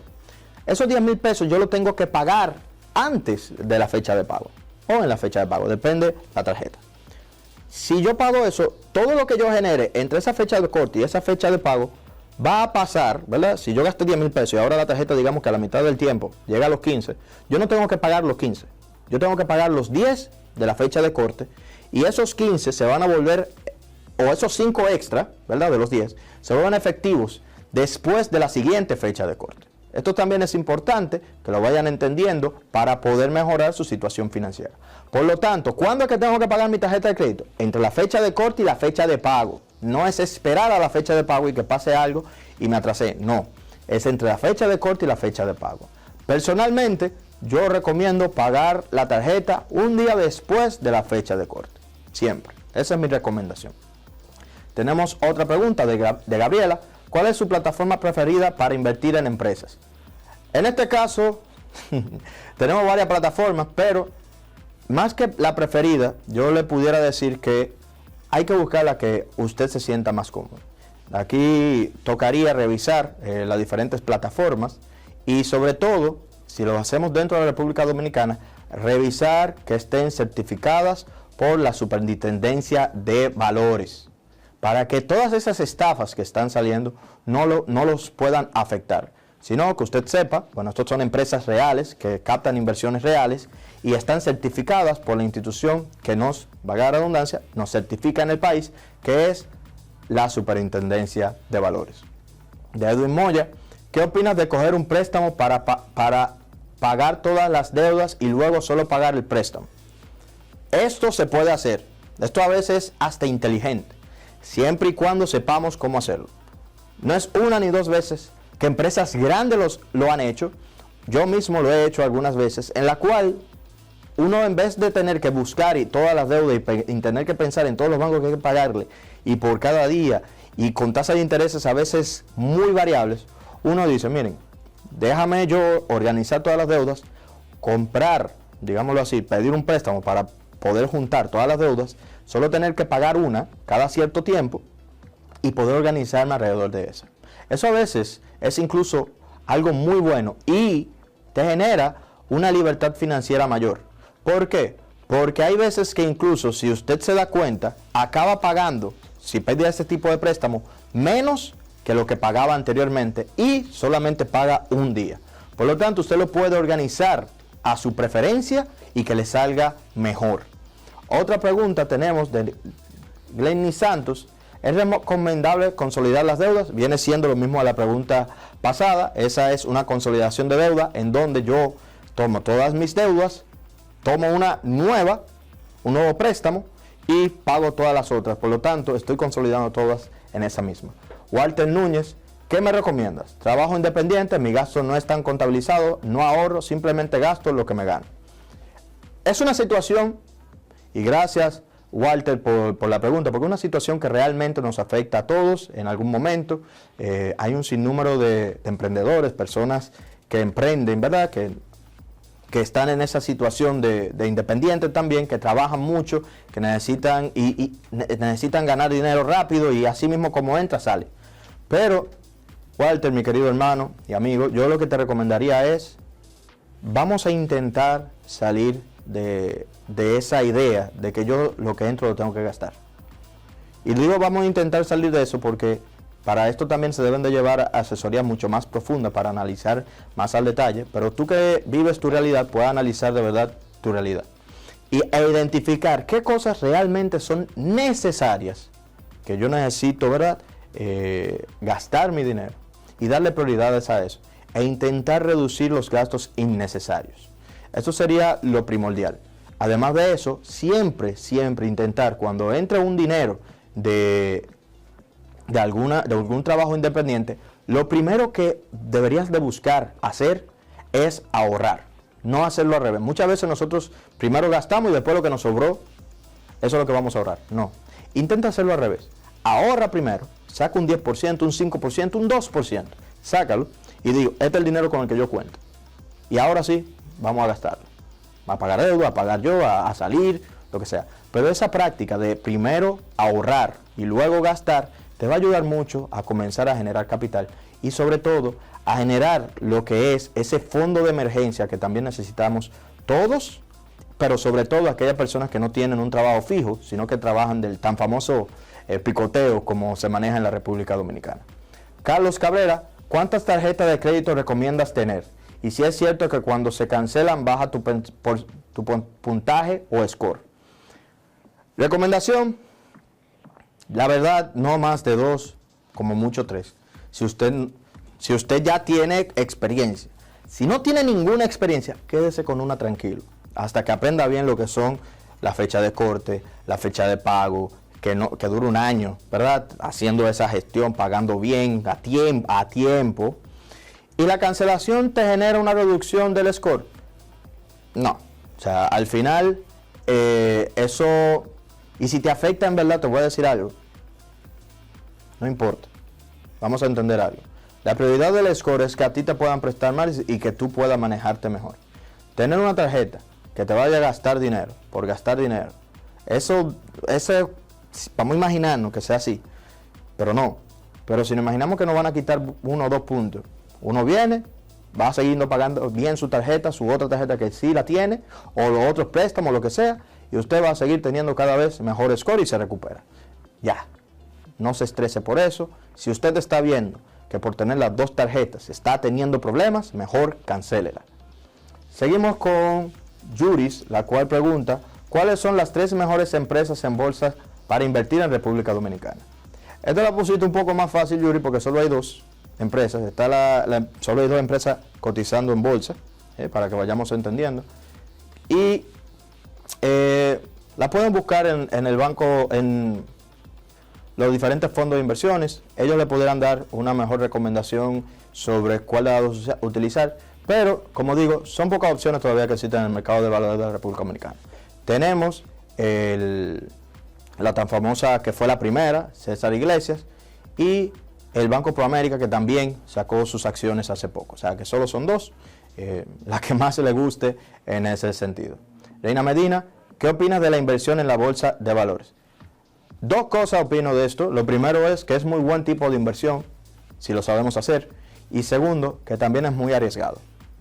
Speaker 1: Esos 10,000 pesos yo lo tengo que pagar antes de la fecha de pago, o en la fecha de pago, depende la tarjeta. Si yo pago eso, todo lo que yo genere entre esa fecha de corte y esa fecha de pago va a pasar, ¿verdad? Si yo gasté 10,000 pesos y ahora la tarjeta, digamos que a la mitad del tiempo llega a los 15, yo no tengo que pagar los 15, yo tengo que pagar los 10 de la fecha de corte, y esos 15 se van a volver, o esos 5 extra, ¿verdad?, de los 10, se vuelven efectivos después de la siguiente fecha de corte. Esto también es importante que lo vayan entendiendo para poder mejorar su situación financiera. Por lo tanto, ¿cuándo es que tengo que pagar mi tarjeta de crédito? Entre la fecha de corte y la fecha de pago. No es esperar a la fecha de pago y que pase algo y me atrasé. No, es entre la fecha de corte y la fecha de pago. Personalmente, yo recomiendo pagar la tarjeta un día después de la fecha de corte. Siempre. Esa es mi recomendación. Tenemos otra pregunta de Gabriela. ¿Cuál es su plataforma preferida para invertir en empresas? En este caso, tenemos varias plataformas, pero más que la preferida, yo le pudiera decir que hay que buscar la que usted se sienta más cómodo. Aquí tocaría revisar las diferentes plataformas y sobre todo, si lo hacemos dentro de la República Dominicana, revisar que estén certificadas por la Superintendencia de Valores, para que todas esas estafas que están saliendo no los puedan afectar, sino que usted sepa, bueno, estos son empresas reales que captan inversiones reales y están certificadas por la institución que nos, valga la redundancia, nos certifica en el país, que es la Superintendencia de Valores. De Edwin Moya, ¿qué opinas de coger un préstamo para pagar todas las deudas y luego solo pagar el préstamo? Esto se puede hacer, esto a veces es hasta inteligente, siempre y cuando sepamos cómo hacerlo. No es una ni dos veces que empresas grandes lo han hecho, yo mismo lo he hecho algunas veces, en la cual uno, en vez de tener que buscar y todas las deudas y tener que pensar en todos los bancos que hay que pagarle y por cada día y con tasas de intereses a veces muy variables, uno dice, miren, déjame yo organizar todas las deudas, comprar, digámoslo así, pedir un préstamo para poder juntar todas las deudas, solo tener que pagar una cada cierto tiempo y poder organizarme alrededor de esa. Eso a veces es incluso algo muy bueno y te genera una libertad financiera mayor. ¿Por qué? Porque hay veces que incluso si usted se da cuenta, acaba pagando, si pide ese tipo de préstamo, menos que lo que pagaba anteriormente y solamente paga un día. Por lo tanto, usted lo puede organizar a su preferencia y que le salga mejor. Otra pregunta tenemos de Glenny Santos. ¿Es recomendable consolidar las deudas? Viene siendo lo mismo a la pregunta pasada. Esa es una consolidación de deuda en donde yo tomo todas mis deudas, tomo un nuevo préstamo y pago todas las otras. Por lo tanto, estoy consolidando todas en esa misma. Walter Núñez, ¿qué me recomiendas? Trabajo independiente, mis gastos no están contabilizados, no ahorro, simplemente gasto lo que me gano. Es una situación, y gracias Walter por la pregunta, porque es una situación que realmente nos afecta a todos en algún momento. Hay un sinnúmero de emprendedores, personas que emprenden, ¿verdad? Que están en esa situación de independiente también, que trabajan mucho, que necesitan necesitan ganar dinero rápido y así mismo como entra, sale. Pero, Walter, mi querido hermano y amigo, yo lo que te recomendaría es, vamos a intentar salir de esa idea de que yo lo que entro lo tengo que gastar. Y digo, vamos a intentar salir de eso porque para esto también se deben de llevar asesorías mucho más profundas para analizar más al detalle, pero tú que vives tu realidad puedes analizar de verdad tu realidad e identificar qué cosas realmente son necesarias, que yo necesito, ¿verdad? Gastar mi dinero y darle prioridades a eso e intentar reducir los gastos innecesarios. Eso sería lo primordial. Además de eso, siempre intentar, cuando entre un dinero de algún trabajo independiente, lo primero que deberías de buscar hacer es ahorrar, no hacerlo al revés. Muchas veces nosotros primero gastamos y después lo que nos sobró, eso es lo que vamos a ahorrar. No, intenta hacerlo al revés. Ahorra primero, saca un 10%, un 5%, un 2%, sácalo y digo, este es el dinero con el que yo cuento. Y ahora sí, vamos a gastarlo. A pagar deuda, a pagar yo, a salir, lo que sea. Pero esa práctica de primero ahorrar y luego gastar te va a ayudar mucho a comenzar a generar capital y sobre todo a generar lo que es ese fondo de emergencia que también necesitamos todos, pero sobre todo aquellas personas que no tienen un trabajo fijo, sino que trabajan del tan famoso picoteo como se maneja en la República Dominicana. Carlos Cabrera, ¿cuántas tarjetas de crédito recomiendas tener? Y si es cierto que cuando se cancelan baja tu puntaje o score. Recomendación, la verdad, no más de 2, como mucho 3. Si usted ya tiene experiencia. Si no tiene ninguna experiencia, quédese con una tranquilo. Hasta que aprenda bien lo que son la fecha de corte, la fecha de pago, que dure un año, ¿verdad? Haciendo esa gestión, pagando bien, a tiempo. Y la cancelación te genera una reducción del score. No. O sea, al final, eso, y si te afecta en verdad, te voy a decir algo. No importa. Vamos a entender algo. La prioridad del score es que a ti te puedan prestar más y que tú puedas manejarte mejor. Tener una tarjeta que te vaya a gastar dinero, por gastar dinero, eso vamos a imaginarnos que sea así, pero no. Pero si nos imaginamos que nos van a quitar 1 o 2 puntos, uno viene, va a seguir pagando bien su tarjeta, su otra tarjeta que sí la tiene, o los otros préstamos, lo que sea, y usted va a seguir teniendo cada vez mejor score y se recupera. Ya, no se estrese por eso. Si usted está viendo que por tener las 2 tarjetas está teniendo problemas, mejor cancélela. Seguimos con Yuris, la cual pregunta, ¿cuáles son las 3 mejores empresas en bolsa para invertir en República Dominicana? Esta la pusiste un poco más fácil, Yuri, porque solo hay 2 empresas. Solo hay 2 empresas cotizando en bolsa, para que vayamos entendiendo. Y la pueden buscar en el banco, en los diferentes fondos de inversiones. Ellos le podrán dar una mejor recomendación sobre cuál de las 2 utilizar. Pero, como digo, son pocas opciones todavía que existen en el mercado de valores de la República Dominicana. Tenemos la tan famosa que fue la primera, César Iglesias, y el Banco Proamérica, que también sacó sus acciones hace poco. O sea, que solo son 2, la que más le guste en ese sentido. Reina Medina, ¿qué opinas de la inversión en la bolsa de valores? 2 cosas opino de esto. Lo primero es que es muy buen tipo de inversión, si lo sabemos hacer. Y segundo, que también es muy arriesgado.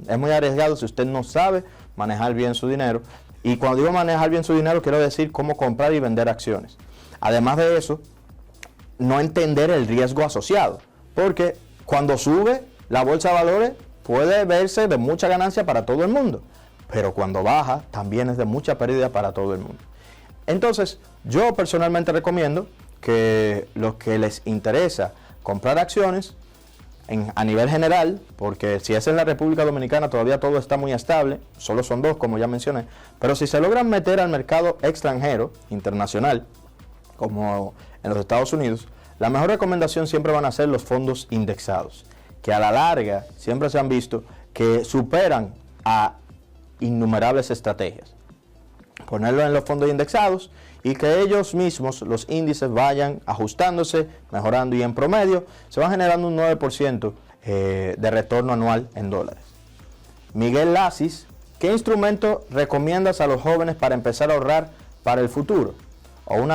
Speaker 1: Es muy arriesgado si usted no sabe manejar bien su dinero. Y cuando digo manejar bien su dinero, quiero decir cómo comprar y vender acciones. Además de eso, no entender el riesgo asociado. Porque cuando sube la bolsa de valores, puede verse de mucha ganancia para todo el mundo. Pero cuando baja, también es de mucha pérdida para todo el mundo. Entonces, yo personalmente recomiendo que los que les interesa comprar acciones, a nivel general, porque si es en la República Dominicana todavía todo está muy estable, solo son 2 como ya mencioné, pero si se logran meter al mercado extranjero, internacional, como en los Estados Unidos, la mejor recomendación siempre van a ser los fondos indexados, que a la larga siempre se han visto que superan a innumerables estrategias. Ponerlo en los fondos indexados y que ellos mismos, los índices, vayan ajustándose, mejorando, y en promedio se va generando un 9% de retorno anual en dólares. Miguel Lasis, ¿qué instrumento recomiendas a los jóvenes para empezar a ahorrar para el futuro? O un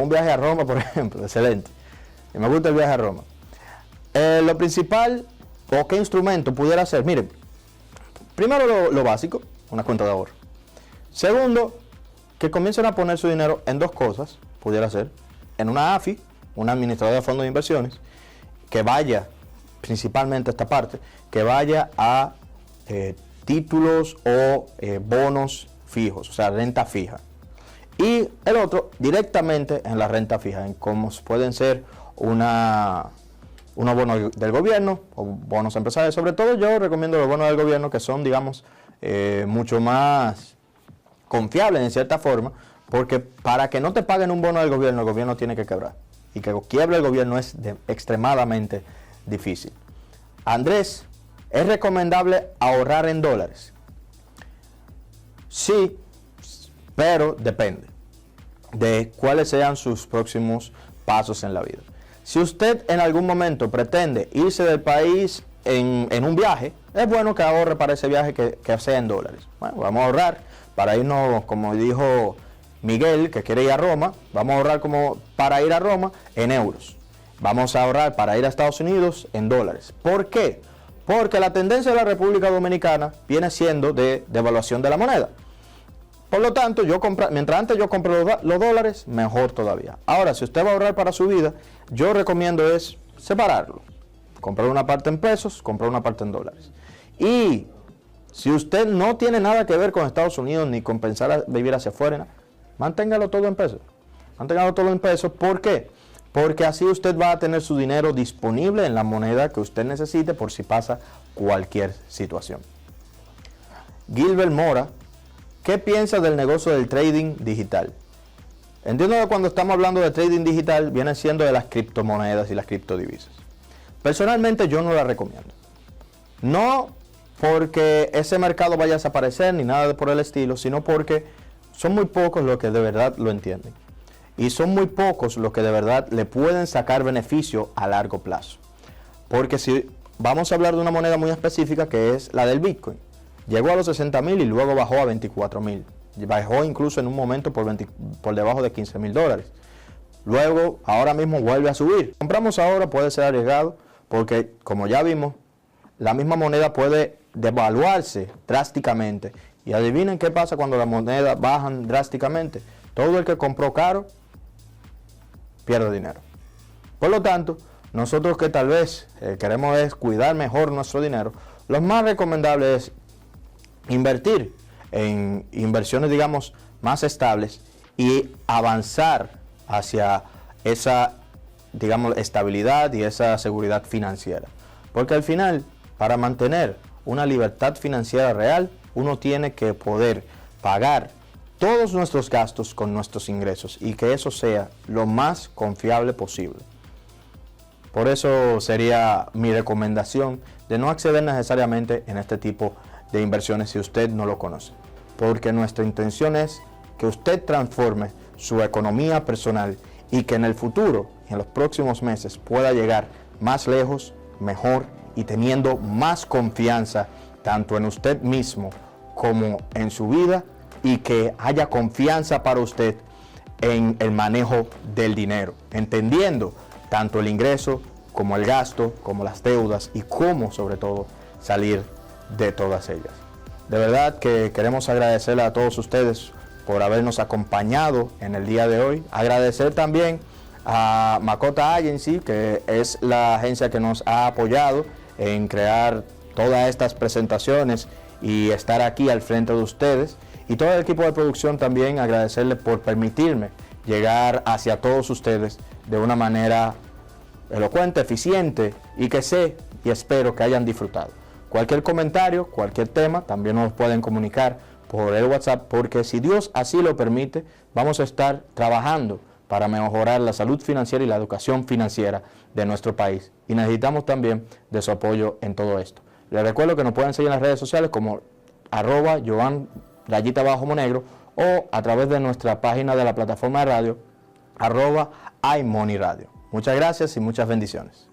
Speaker 1: viaje a Roma, por ejemplo. Excelente. Y me gusta el viaje a Roma. Lo principal, o qué instrumento pudiera ser, miren, primero lo básico, una cuenta de ahorro. Segundo, que comiencen a poner su dinero en 2 cosas, pudiera ser, en una AFI, una administradora de fondos de inversiones, que vaya, principalmente esta parte, que vaya a títulos o bonos fijos, o sea, renta fija. Y el otro, directamente en la renta fija, en cómo pueden ser unos bonos del gobierno o bonos empresariales. Sobre todo yo recomiendo los bonos del gobierno, que son, digamos, mucho más confiables en cierta forma, porque para que no te paguen un bono del gobierno, el gobierno tiene que quebrar. Y que quiebre el gobierno es extremadamente difícil. Andrés, ¿es recomendable ahorrar en dólares? Sí, pero depende de cuáles sean sus próximos pasos en la vida. Si usted en algún momento pretende irse del país en un viaje, es bueno que ahorre para ese viaje que sea en dólares. Bueno, vamos a ahorrar para irnos, como dijo Miguel, que quiere ir a Roma, vamos a ahorrar como para ir a Roma en euros. Vamos a ahorrar para ir a Estados Unidos en dólares. ¿Por qué? Porque la tendencia de la República Dominicana viene siendo de devaluación de la moneda. Por lo tanto, mientras antes yo compro los dólares, mejor todavía. Ahora, si usted va a ahorrar para su vida, yo recomiendo es separarlo. Comprar una parte en pesos, comprar una parte en dólares. Y si usted no tiene nada que ver con Estados Unidos ni con pensar a vivir hacia afuera, manténgalo todo en pesos. Manténgalo todo en pesos. ¿Por qué? Porque así usted va a tener su dinero disponible en la moneda que usted necesite por si pasa cualquier situación. Gilbert Mora, ¿qué piensa del negocio del trading digital? Entiendo que cuando estamos hablando de trading digital viene siendo de las criptomonedas y las criptodivisas. Personalmente yo no la recomiendo. No porque ese mercado vaya a desaparecer ni nada por el estilo, sino porque son muy pocos los que de verdad lo entienden. Y son muy pocos los que de verdad le pueden sacar beneficio a largo plazo. Porque si vamos a hablar de una moneda muy específica, que es la del Bitcoin, llegó a los 60,000 y luego bajó a 24,000. Bajó incluso en un momento por debajo de 15,000 dólares. Luego, ahora mismo vuelve a subir. Compramos ahora puede ser arriesgado porque, como ya vimos, la misma moneda puede devaluarse drásticamente. Y adivinen qué pasa cuando las monedas bajan drásticamente. Todo el que compró caro pierde dinero. Por lo tanto, nosotros que tal vez queremos es cuidar mejor nuestro dinero, lo más recomendable es invertir en inversiones, digamos, más estables y avanzar hacia esa, digamos, estabilidad y esa seguridad financiera. Porque al final, para mantener una libertad financiera real, uno tiene que poder pagar todos nuestros gastos con nuestros ingresos y que eso sea lo más confiable posible. Por eso sería mi recomendación de no acceder necesariamente en este tipo de inversiones si usted no lo conoce. Porque nuestra intención es que usted transforme su economía personal y que en el futuro, en los próximos meses, pueda llegar más lejos, mejor y teniendo más confianza tanto en usted mismo como en su vida, y que haya confianza para usted en el manejo del dinero, entendiendo tanto el ingreso como el gasto, como las deudas y cómo sobre todo salir de todas ellas. De verdad que queremos agradecerle a todos ustedes por habernos acompañado en el día de hoy. Agradecer también a Makota Agency, que es la agencia que nos ha apoyado en crear todas estas presentaciones y estar aquí al frente de ustedes. Y todo el equipo de producción también agradecerle por permitirme llegar hacia todos ustedes de una manera elocuente, eficiente y que sé y espero que hayan disfrutado. Cualquier comentario, cualquier tema, también nos pueden comunicar por el WhatsApp, porque si Dios así lo permite, vamos a estar trabajando para mejorar la salud financiera y la educación financiera de nuestro país. Y necesitamos también de su apoyo en todo esto. Les recuerdo que nos pueden seguir en las redes sociales como @Joan_Monegro o a través de nuestra página de la plataforma de radio @iMoneyRadio. Muchas gracias y muchas bendiciones.